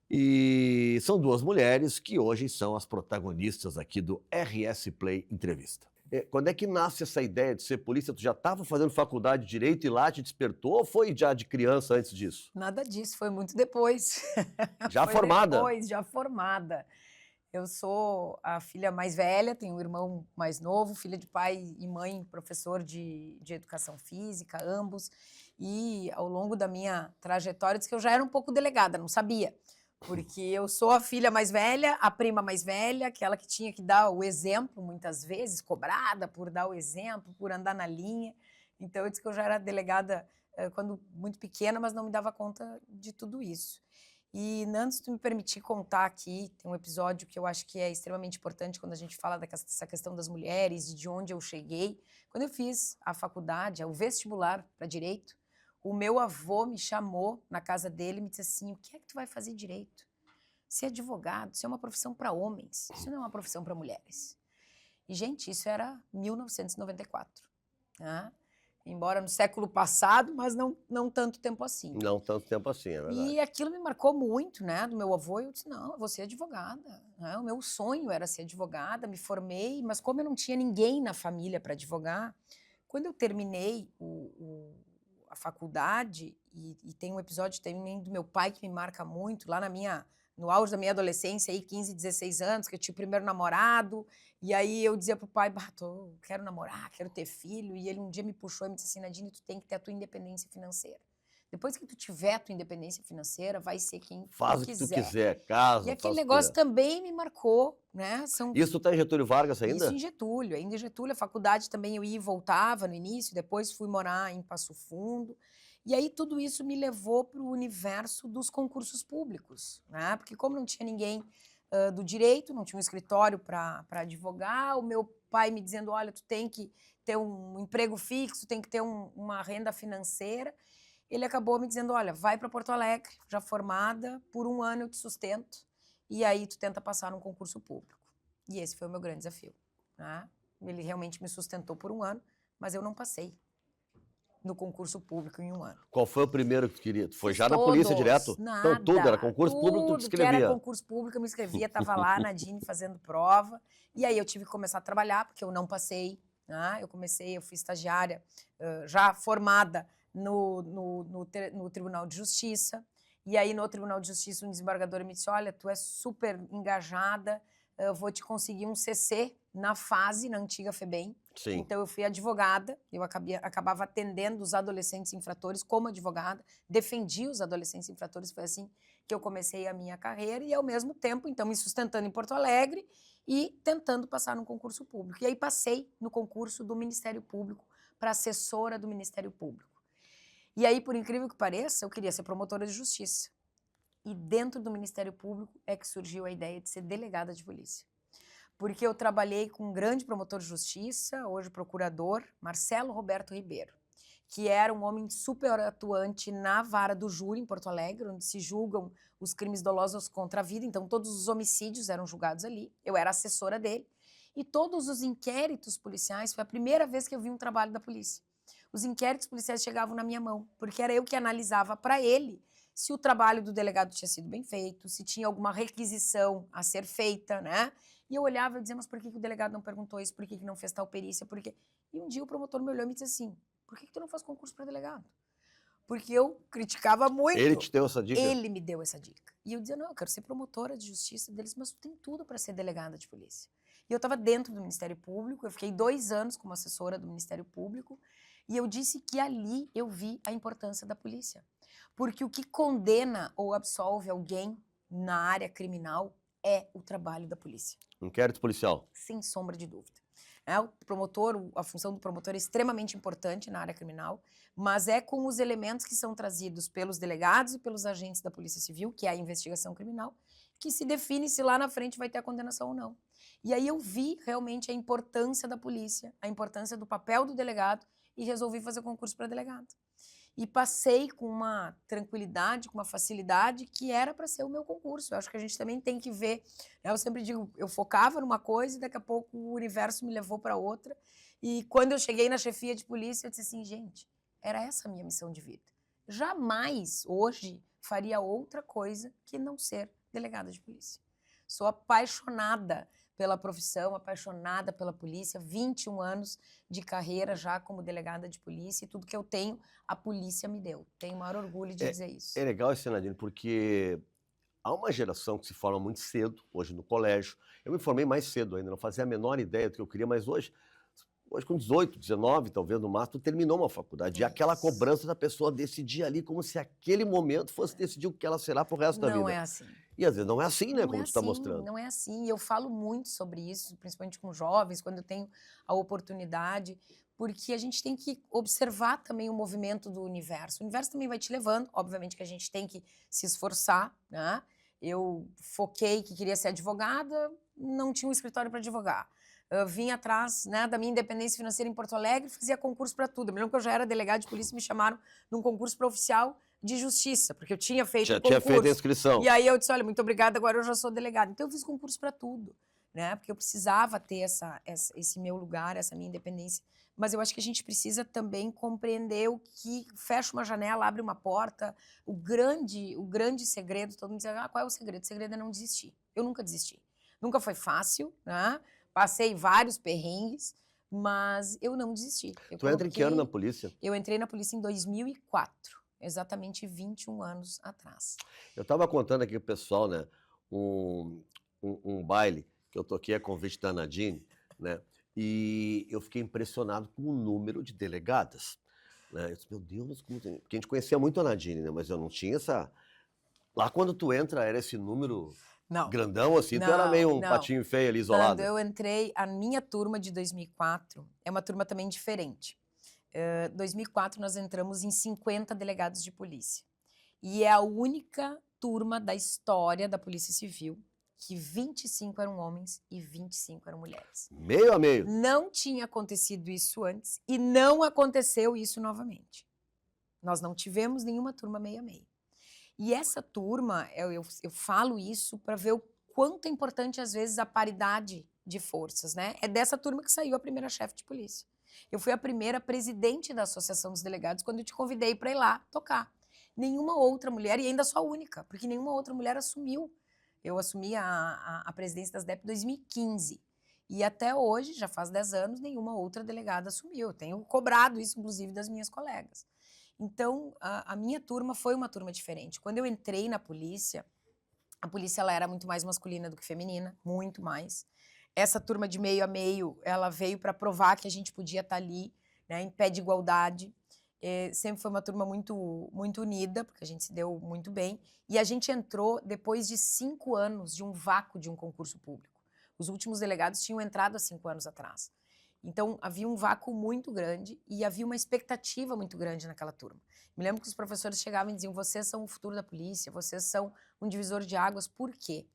E são duas mulheres que hoje são as protagonistas aqui do RS Play Entrevista. Quando é que nasce essa ideia de ser polícia? Tu já estava fazendo faculdade de Direito e lá te despertou ou foi já de criança antes disso?
Nada disso, foi muito depois.
Já
Foi
formada?
Depois, já formada. Eu sou a filha mais velha, tenho um irmão mais novo, filha de pai e mãe, professor de educação física, ambos. E ao longo da minha trajetória, disse que eu já era um pouco delegada, não sabia. Porque eu sou a filha mais velha, a prima mais velha, aquela que tinha que dar o exemplo, muitas vezes, cobrada por dar o exemplo, por andar na linha. Então, eu disse que eu já era delegada quando muito pequena, mas não me dava conta de tudo isso. E, Nando, se tu me permitir contar aqui, tem um episódio que eu acho que é extremamente importante quando a gente fala dessa questão das mulheres e de onde eu cheguei. Quando eu fiz a faculdade, o vestibular para Direito, o meu avô me chamou na casa dele e me disse assim, o que é que tu vai fazer direito? Ser advogado, isso é uma profissão para homens, isso não é uma profissão para mulheres. E, gente, isso era 1994, né? Embora no século passado, mas não tanto tempo assim.
Não tanto tempo assim, é verdade.
E aquilo me marcou muito, né, do meu avô, e eu disse, não, eu vou ser advogada. Né? O meu sonho era ser advogada, me formei, mas como eu não tinha ninguém na família para advogar, quando eu terminei a faculdade, e tem um episódio também do meu pai que me marca muito, lá na minha no auge da minha adolescência, aí 15, 16 anos, que eu tinha o primeiro namorado, e aí eu dizia pro pai, quero namorar, quero ter filho, e ele um dia me puxou e me disse assim, Nadine, tu tem que ter a tua independência financeira. Depois que tu tiver a tua independência financeira, vai ser quem
Faz
tu
o que tu
quiser.
quiser, casa,
E
faz
aquele
o que
negócio
quiser.
também me marcou, né?
Isso tá em Getúlio Vargas ainda?
Isso em Getúlio, ainda em Getúlio. A faculdade também eu ia e voltava no início, depois fui morar em Passo Fundo. E aí tudo isso me levou para o universo dos concursos públicos, né? Porque como não tinha ninguém do direito, não tinha um escritório para advogar, o meu pai me dizendo, olha, tu tem que ter um emprego fixo, tem que ter uma renda financeira. Ele acabou me dizendo, olha, vai para Porto Alegre, já formada, por 1 ano eu te sustento, e aí tu tenta passar num concurso público. E esse foi o meu grande desafio, né? Ele realmente me sustentou por 1 ano, mas eu não passei no concurso público em 1 ano.
Qual foi o primeiro que tu queria? Tu foi
Fiz
já na polícia
todos,
direto?
nada,
Então tudo, era concurso público, tu te
tudo que era
inscrevia.
concurso público eu me inscrevia, estava lá na DIN fazendo prova, e aí eu tive que começar a trabalhar, porque eu não passei, né? Eu fui estagiária já formada no Tribunal de Justiça, e aí no Tribunal de Justiça um desembargador me disse, olha, tu é super engajada, eu vou te conseguir um CC na antiga FEBEM.
Sim.
Então eu fui advogada, eu acabava atendendo os adolescentes infratores como advogada, defendi os adolescentes infratores, foi assim que eu comecei a minha carreira e ao mesmo tempo, então, me sustentando em Porto Alegre e tentando passar num concurso público. E aí passei no concurso do Ministério Público para assessora do Ministério Público. E aí, por incrível que pareça, eu queria ser promotora de justiça. E dentro do Ministério Público é que surgiu a ideia de ser delegada de polícia. Porque eu trabalhei com um grande promotor de justiça, hoje procurador, Marcelo Roberto Ribeiro, que era um homem super atuante na vara do júri em Porto Alegre, onde se julgam os crimes dolosos contra a vida, então todos os homicídios eram julgados ali, eu era assessora dele, e todos os inquéritos policiais, foi a primeira vez que eu vi um trabalho da polícia. Os inquéritos policiais chegavam na minha mão, porque era eu que analisava para ele se o trabalho do delegado tinha sido bem feito, se tinha alguma requisição a ser feita, né? E eu olhava e dizia, mas por que o delegado não perguntou isso? Por que não fez tal perícia? Por quê? E um dia o promotor me olhou e me disse assim, por que tu não faz concurso para delegado? Porque eu criticava muito.
Ele te deu essa dica?
Ele me deu essa dica. E eu dizia, não, eu quero ser promotora de justiça deles, mas tu tem tudo para ser delegada de polícia. E eu estava dentro do Ministério Público, eu fiquei 2 anos como assessora do Ministério Público, e eu disse que ali eu vi a importância da polícia. Porque o que condena ou absolve alguém na área criminal é o trabalho da polícia.
Inquérito policial.
Sem sombra de dúvida. O promotor, a função do promotor é extremamente importante na área criminal, mas é com os elementos que são trazidos pelos delegados e pelos agentes da Polícia Civil, que é a investigação criminal, que se define se lá na frente vai ter a condenação ou não. E aí eu vi realmente a importância da polícia, a importância do papel do delegado e resolvi fazer concurso para delegado. E passei com uma tranquilidade, com uma facilidade que era para ser o meu concurso. Eu acho que a gente também tem que ver, eu sempre digo, eu focava numa coisa e daqui a pouco o universo me levou para outra. E quando eu cheguei na chefia de polícia, eu disse assim, gente, era essa a minha missão de vida. Jamais, hoje, faria outra coisa que não ser delegada de polícia. Sou apaixonada pela profissão, apaixonada pela polícia, 21 anos de carreira já como delegada de polícia e tudo que eu tenho, a polícia me deu. Tenho o maior orgulho de dizer isso.
É legal esse, Nadine, porque há uma geração que se forma muito cedo, hoje no colégio. Eu me formei mais cedo ainda, não fazia a menor ideia do que eu queria, mas hoje com 18, 19, talvez no máximo, terminou uma faculdade. E aquela cobrança da pessoa decidir ali como se aquele momento fosse decidir o que ela será pro resto da vida.
Não é assim.
E às vezes não é assim, né,
Não
como
é
tu está
assim,
mostrando.
não é assim. E eu falo muito sobre isso, principalmente com jovens, quando eu tenho a oportunidade, porque a gente tem que observar também o movimento do universo. O universo também vai te levando, obviamente que a gente tem que se esforçar, né? Eu foquei que queria ser advogada, não tinha um escritório para advogar. Eu vim atrás, né, da minha independência financeira em Porto Alegre, fazia concurso para tudo. Eu me lembro que eu já era delegada de polícia e me chamaram num concurso para oficial de justiça, porque eu tinha feito o concurso.
Tinha feito a inscrição.
E aí eu disse, olha, muito obrigada, agora eu já sou delegada. Então eu fiz concurso para tudo, né? Porque eu precisava ter esse meu lugar, essa minha independência. Mas eu acho que a gente precisa também compreender o que fecha uma janela, abre uma porta. O grande segredo, todo mundo diz, qual é o segredo? O segredo é não desistir. Eu nunca desisti. Nunca foi fácil, né? Passei vários perrengues, mas eu não desisti.
Tu entra em que ano na polícia?
Eu entrei na polícia em 2004, exatamente 21 anos atrás.
Eu estava contando aqui pro pessoal, né? um baile, que eu toquei a convite da Nadine, né? E eu fiquei impressionado com o número de delegadas, né? Eu disse, meu Deus, como tem... Porque a gente conhecia muito a Nadine, né? Mas eu não tinha essa... Lá quando tu entra, era esse número
Não.
grandão, assim, tu era meio um
Não.
patinho feio ali,
Quando
isolado.
eu entrei, a minha turma de 2004 é uma turma também diferente. 2004 nós entramos em 50 delegados de polícia. E é a única turma da história da Polícia Civil que 25 eram homens e 25 eram mulheres.
Meio a meio.
Não tinha acontecido isso antes e não aconteceu isso novamente. Nós não tivemos nenhuma turma meio a meio. E essa turma, eu falo isso para ver o quanto é importante, às vezes, a paridade de forças, né? É dessa turma que saiu a primeira chefe de polícia. Eu fui a primeira presidente da Associação dos Delegados quando eu te convidei para ir lá tocar. Nenhuma outra mulher, e ainda sou a única, porque nenhuma outra mulher assumiu. Eu assumi a presidência das DEP em 2015. E até hoje, já faz 10 anos, nenhuma outra delegada assumiu. Eu tenho cobrado isso, inclusive, das minhas colegas. Então, a minha turma foi uma turma diferente. Quando eu entrei na polícia, a polícia ela era muito mais masculina do que feminina, muito mais. Essa turma de meio a meio, ela veio para provar que a gente podia estar ali, né, em pé de igualdade. Sempre foi uma turma muito, muito unida, porque a gente se deu muito bem. E a gente entrou depois de 5 anos de um vácuo de um concurso público. Os últimos delegados tinham entrado há 5 anos atrás. Então, havia um vácuo muito grande e havia uma expectativa muito grande naquela turma. Me lembro que os professores chegavam e diziam, vocês são o futuro da polícia, vocês são um divisor de águas. Por quê?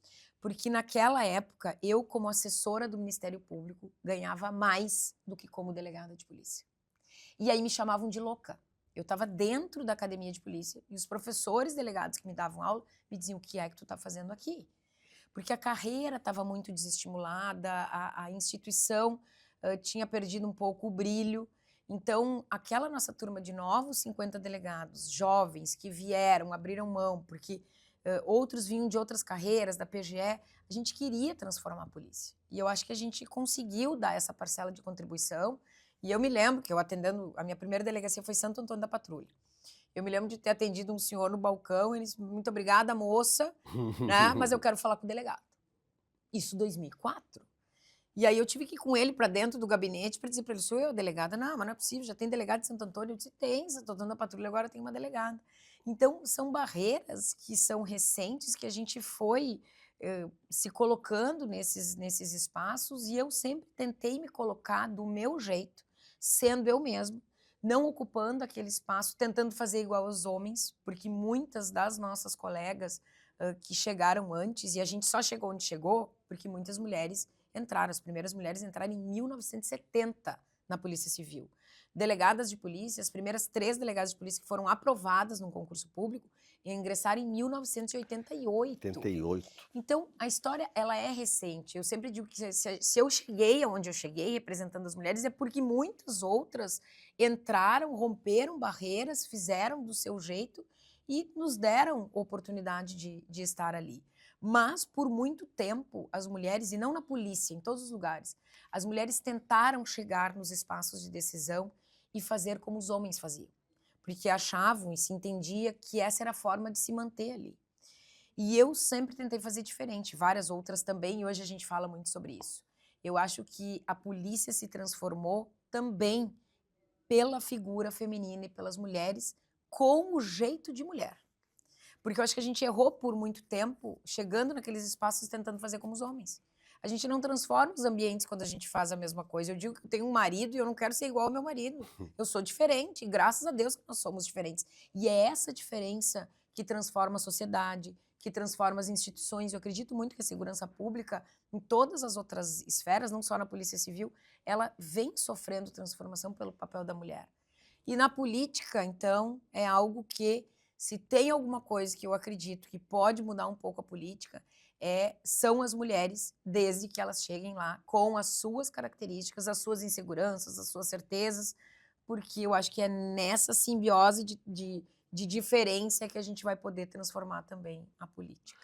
Porque naquela época, eu, como assessora do Ministério Público, ganhava mais do que como delegada de polícia. E aí me chamavam de louca. Eu estava dentro da academia de polícia e os professores delegados que me davam aula me diziam, o que é que tu está fazendo aqui? Porque a carreira estava muito desestimulada, a instituição tinha perdido um pouco o brilho. Então, aquela nossa turma de novos 50 delegados, jovens, que vieram, abriram mão, porque outros vinham de outras carreiras, da PGE, a gente queria transformar a polícia. E eu acho que a gente conseguiu dar essa parcela de contribuição. E eu me lembro que eu atendendo, a minha primeira delegacia foi Santo Antônio da Patrulha. Eu me lembro de ter atendido um senhor no balcão, ele disse, muito obrigada, moça, né? Mas eu quero falar com o delegado. Isso em 2004. E aí eu tive que ir com ele para dentro do gabinete para dizer para ele, sou eu a delegada? Não, mas não é possível, já tem delegado de Santo Antônio. Eu disse, tem, Santo Antônio da Patrulha agora tem uma delegada. Então, são barreiras que são recentes, que a gente foi se colocando nesses espaços e eu sempre tentei me colocar do meu jeito, sendo eu mesma, não ocupando aquele espaço, tentando fazer igual aos homens, porque muitas das nossas colegas que chegaram antes, e a gente só chegou onde chegou, porque muitas mulheres entraram, as primeiras mulheres entraram em 1970 na Polícia Civil. Delegadas de polícia, as primeiras 3 delegadas de polícia que foram aprovadas num concurso público ingressaram em 1988.
88.
Então, a história, ela é recente. Eu sempre digo que se eu cheguei aonde eu cheguei, representando as mulheres, é porque muitas outras entraram, romperam barreiras, fizeram do seu jeito e nos deram oportunidade de estar ali. Mas, por muito tempo, as mulheres, e não na polícia, em todos os lugares, as mulheres tentaram chegar nos espaços de decisão e fazer como os homens faziam. Porque achavam e se entendia que essa era a forma de se manter ali. E eu sempre tentei fazer diferente, várias outras também, e hoje a gente fala muito sobre isso. Eu acho que a polícia se transformou também pela figura feminina e pelas mulheres com o jeito de mulher. Porque eu acho que a gente errou por muito tempo, chegando naqueles espaços tentando fazer como os homens. A gente não transforma os ambientes quando a gente faz a mesma coisa. Eu digo que eu tenho um marido e eu não quero ser igual ao meu marido. Eu sou diferente, e graças a Deus que nós somos diferentes. E é essa diferença que transforma a sociedade, que transforma as instituições. Eu acredito muito que a segurança pública, em todas as outras esferas, não só na Polícia Civil, ela vem sofrendo transformação pelo papel da mulher. E na política, então, é algo que, se tem alguma coisa que eu acredito que pode mudar um pouco a política, são as mulheres, desde que elas cheguem lá com as suas características, as suas inseguranças, as suas certezas, porque eu acho que é nessa simbiose de diferença que a gente vai poder transformar também a política.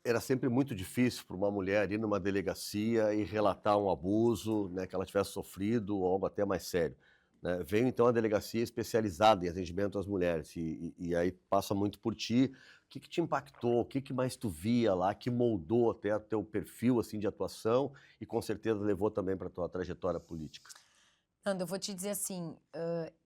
Era sempre muito difícil para uma mulher ir numa delegacia e relatar um abuso, né, que ela tivesse sofrido ou algo até mais sério. Né? Veio então a delegacia especializada em atendimento às mulheres e aí passa muito por ti. que te impactou? O que mais tu via lá que moldou até o teu perfil assim de atuação e com certeza levou também para tua trajetória política?
Nando, eu vou te dizer assim,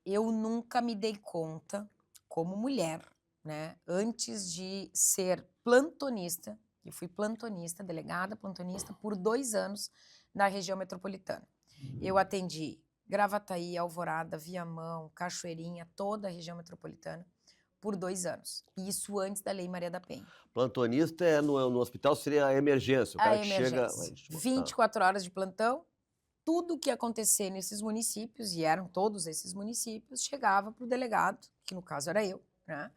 eu nunca me dei conta, como mulher, né, antes de ser plantonista, eu fui plantonista, delegada plantonista, por 2 anos na região metropolitana. Eu atendi Gravataí, Alvorada, Viamão, Cachoeirinha, toda a região metropolitana, por 2 anos. E isso antes da Lei Maria da Penha.
Plantonista no hospital seria a emergência, o
A
cara que chega...
emergência. 24 horas de plantão, tudo que acontecer nesses municípios, e eram todos esses municípios, chegava para o delegado, que no caso era eu, né,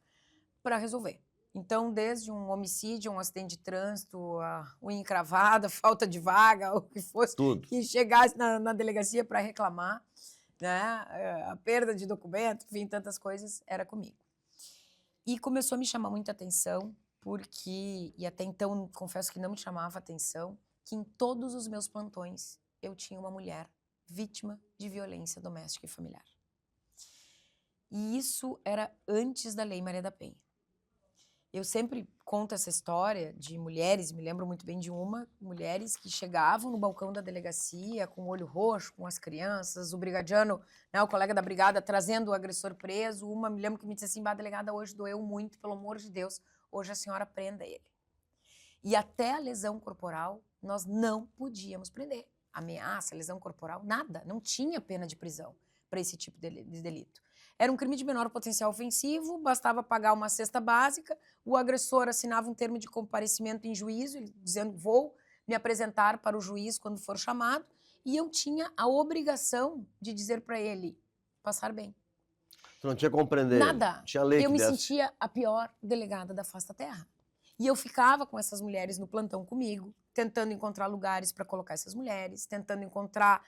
para resolver. Então, desde um homicídio, um acidente de trânsito, a unha encravada, falta de vaga, o que fosse,
Tudo.
que chegasse na delegacia para reclamar, né, a perda de documento, enfim, tantas coisas, era comigo. E começou a me chamar muita atenção, porque, e até então, confesso que não me chamava atenção, que em todos os meus plantões eu tinha uma mulher vítima de violência doméstica e familiar. E isso era antes da Lei Maria da Penha. Eu sempre conto essa história de mulheres, me lembro muito bem de mulheres que chegavam no balcão da delegacia com o olho roxo, com as crianças, o brigadiano, né, o colega da brigada trazendo o agressor preso. Uma, me lembro que me disse assim, delegada, hoje doeu muito, pelo amor de Deus, hoje a senhora prenda ele. E até a lesão corporal, nós não podíamos prender. Ameaça, lesão corporal, nada. Não tinha pena de prisão para esse tipo de delito. Era um crime de menor potencial ofensivo, bastava pagar uma cesta básica, o agressor assinava um termo de comparecimento em juízo, dizendo vou me apresentar para o juiz quando for chamado, e eu tinha a obrigação de dizer para ele passar bem.
Tu não tinha como prender?
Nada.
Tinha lei que
eu me
desse.
sentia a pior delegada da face da terra. E eu ficava com essas mulheres no plantão comigo, tentando encontrar lugares para colocar essas mulheres, tentando encontrar...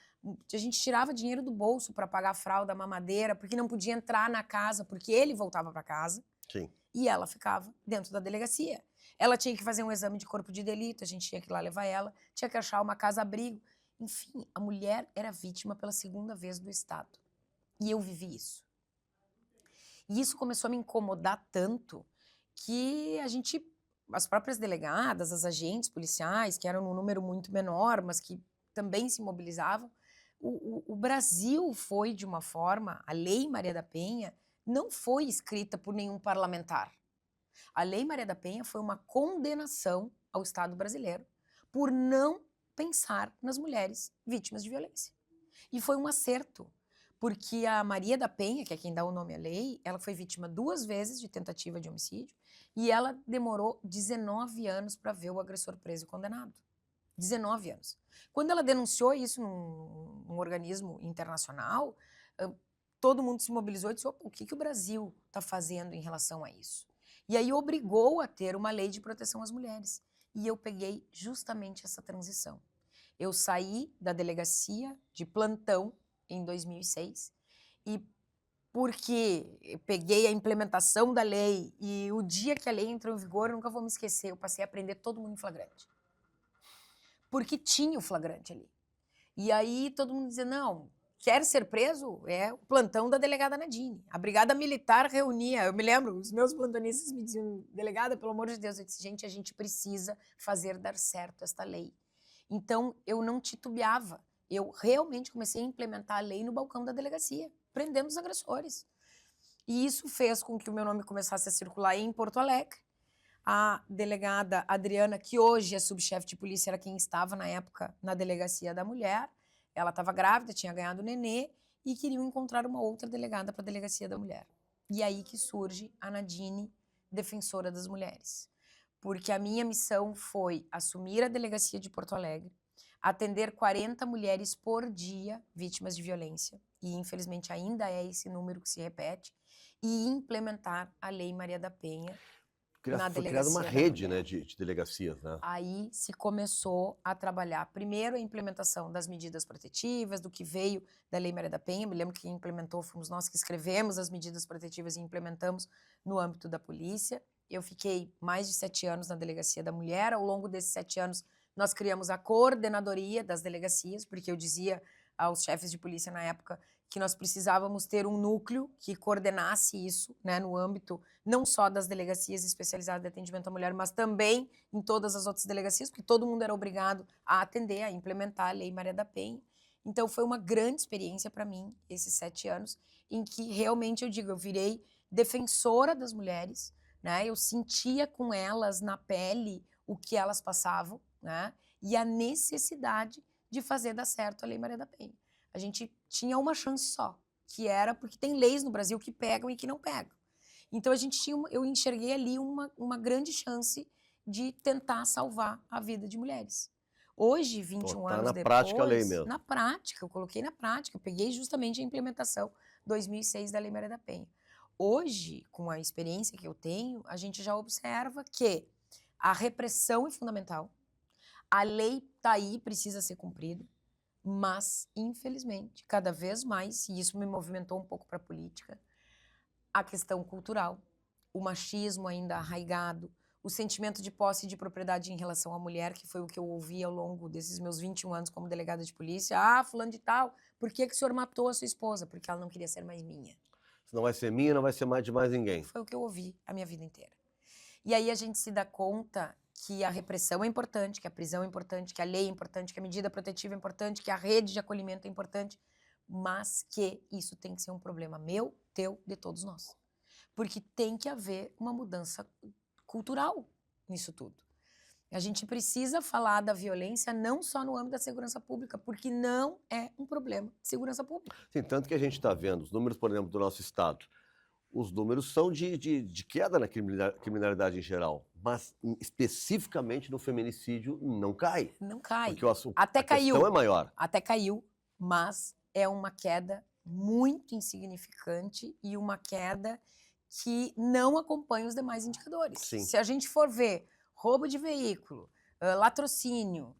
A gente tirava dinheiro do bolso para pagar a fralda, a mamadeira, porque não podia entrar na casa, porque ele voltava para casa.
Sim.
E ela ficava dentro da delegacia. Ela tinha que fazer um exame de corpo de delito, a gente tinha que ir lá levar ela, tinha que achar uma casa-abrigo. Enfim, a mulher era vítima pela segunda vez do Estado. E eu vivi isso. E isso começou a me incomodar tanto que as próprias delegadas, as agentes policiais, que eram num número muito menor, mas que também se mobilizavam, o Brasil foi de uma forma, a Lei Maria da Penha não foi escrita por nenhum parlamentar. A Lei Maria da Penha foi uma condenação ao Estado brasileiro por não pensar nas mulheres vítimas de violência. E foi um acerto, porque a Maria da Penha, que é quem dá o nome à lei, ela foi vítima 2 vezes de tentativa de homicídio e ela demorou 19 anos para ver o agressor preso e condenado. 19 anos. Quando ela denunciou isso num organismo internacional, todo mundo se mobilizou e disse, o que o Brasil está fazendo em relação a isso? E aí obrigou a ter uma lei de proteção às mulheres. E eu peguei justamente essa transição. Eu saí da delegacia de plantão em 2006 e porque eu peguei a implementação da lei e o dia que a lei entrou em vigor, eu nunca vou me esquecer, eu passei a prender todo mundo em flagrante. Porque tinha o flagrante ali. E aí todo mundo dizia, não, quer ser preso? É o plantão da delegada Nadine. A brigada militar reunia, eu me lembro, os meus plantonistas me diziam, delegada, pelo amor de Deus, eu disse, gente, a gente precisa fazer dar certo esta lei. Então, eu não titubeava. Eu realmente comecei a implementar a lei no balcão da delegacia, prendendo os agressores. E isso fez com que o meu nome começasse a circular em Porto Alegre. A delegada Adriana, que hoje é subchefe de polícia, era quem estava na época na delegacia da mulher. Ela estava grávida, tinha ganhado o nenê e queriam encontrar uma outra delegada para a delegacia da mulher. E aí que surge a Nadine, defensora das mulheres. Porque a minha missão foi assumir a delegacia de Porto Alegre, atender 40 mulheres por dia vítimas de violência, e infelizmente ainda é esse número que se repete, e implementar a Lei Maria da Penha na delegacia.
Foi criada uma rede, né, de delegacias, né?
Aí se começou a trabalhar, primeiro a implementação das medidas protetivas, do que veio da Lei Maria da Penha. Me lembro que quem implementou fomos nós que escrevemos as medidas protetivas e implementamos no âmbito da polícia. Eu fiquei mais de 7 anos na Delegacia da Mulher. Ao longo desses 7 anos, nós criamos a coordenadoria das delegacias, porque eu dizia aos chefes de polícia na época que nós precisávamos ter um núcleo que coordenasse isso, né, no âmbito não só das delegacias especializadas de atendimento à mulher, mas também em todas as outras delegacias, porque todo mundo era obrigado a atender, a implementar a Lei Maria da Penha. Então foi uma grande experiência para mim, esses 7 anos, em que realmente eu digo, eu virei defensora das mulheres, né, eu sentia com elas na pele o que elas passavam, né, e a necessidade de fazer dar certo a Lei Maria da Penha. A gente tinha uma chance só, que era porque tem leis no Brasil que pegam e que não pegam. Então eu enxerguei ali uma grande chance de tentar salvar a vida de mulheres. Hoje, 21
Botar
anos
na
depois...
prática a lei mesmo.
Na prática, eu coloquei na prática. Eu peguei justamente a implementação 2006 da Lei Maria da Penha. Hoje, com a experiência que eu tenho, a gente já observa que a repressão é fundamental, a lei está aí, precisa ser cumprida, mas, infelizmente, cada vez mais, e isso me movimentou um pouco para a política, a questão cultural, o machismo ainda arraigado, o sentimento de posse de propriedade em relação à mulher, que foi o que eu ouvi ao longo desses meus 21 anos como delegada de polícia. Ah, fulano de tal, por que o senhor matou a sua esposa? Porque ela não queria ser mais minha.
Se não vai ser minha, não vai ser mais de mais ninguém.
Foi o que eu ouvi a minha vida inteira. E aí a gente se dá conta que a repressão é importante, que a prisão é importante, que a lei é importante, que a medida protetiva é importante, que a rede de acolhimento é importante, mas que isso tem que ser um problema meu, teu, de todos nós. Porque tem que haver uma mudança cultural nisso tudo. A gente precisa falar da violência não só no âmbito da segurança pública, porque não é um problema de segurança pública.
Sim, tanto que a gente está vendo, os números, por exemplo, do nosso estado, os números são de queda na criminalidade em geral, mas especificamente no feminicídio não cai.
Não cai.
Porque
Até
a
caiu.
questão é maior.
Até caiu, mas é uma queda muito insignificante e uma queda que não acompanha os demais indicadores.
Sim.
Se a gente for ver roubo de veículo, latrocínio,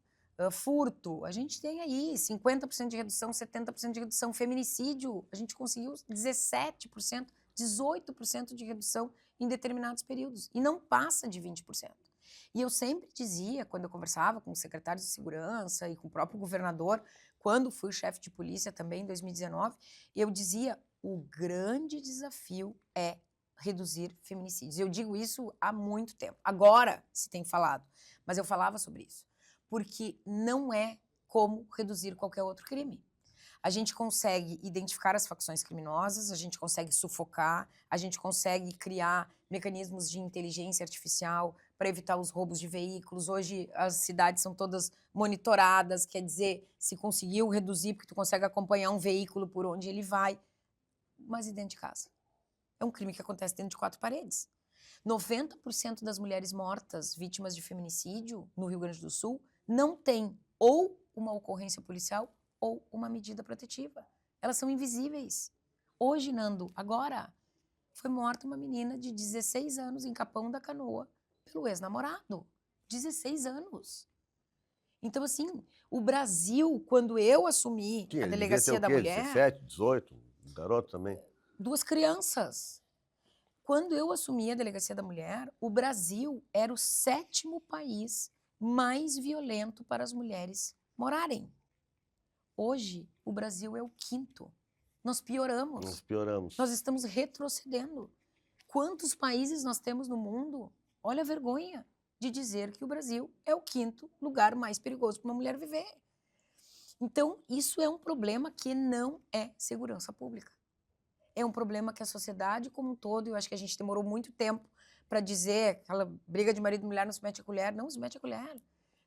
furto, a gente tem aí 50% de redução, 70% de redução. Feminicídio, a gente conseguiu 17%, 18% de redução em determinados períodos. E não passa de 20%. E eu sempre dizia, quando eu conversava com os secretários de segurança e com o próprio governador, quando fui chefe de polícia também em 2019, eu dizia, o grande desafio é reduzir feminicídios. Eu digo isso há muito tempo. Agora se tem falado, mas eu falava sobre isso. Porque não é como reduzir qualquer outro crime. A gente consegue identificar as facções criminosas, a gente consegue sufocar, a gente consegue criar mecanismos de inteligência artificial para evitar os roubos de veículos. Hoje as cidades são todas monitoradas, quer dizer, se conseguiu reduzir, porque tu consegue acompanhar um veículo por onde ele vai, mas e dentro de casa? É um crime que acontece dentro de 4 paredes. 90% das mulheres mortas, vítimas de feminicídio no Rio Grande do Sul, não tem ou uma ocorrência policial ou uma medida protetiva. Elas são invisíveis. Hoje, Nando, agora, foi morta uma menina de 16 anos em Capão da Canoa pelo ex-namorado. 16 anos. Então, assim, o Brasil, quando eu assumi a delegacia da mulher...
17, 18, garoto também.
2 crianças. Quando eu assumi a delegacia da mulher, o Brasil era o 7º país mais violento para as mulheres morarem. Hoje, o Brasil é o 5º. Nós pioramos.
Nós pioramos.
Nós estamos retrocedendo. Quantos países nós temos no mundo? Olha a vergonha de dizer que o Brasil é o 5º lugar mais perigoso para uma mulher viver. Então, isso é um problema que não é segurança pública. É um problema que a sociedade como um todo, eu acho que a gente demorou muito tempo para dizer, aquela briga de marido e mulher não se mete a colher. Não se mete a colher.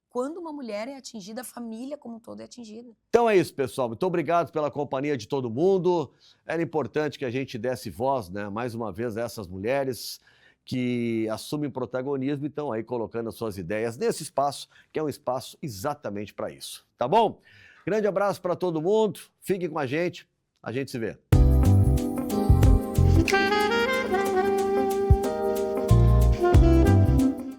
Quando uma mulher é atingida, a família como um todo é atingida.
Então é isso, pessoal. Muito obrigado pela companhia de todo mundo. Era importante que a gente desse voz, né, mais uma vez, a essas mulheres que assumem protagonismo e estão aí colocando as suas ideias nesse espaço, que é um espaço exatamente para isso. Tá bom? Grande abraço para todo mundo. Fiquem com a gente se vê.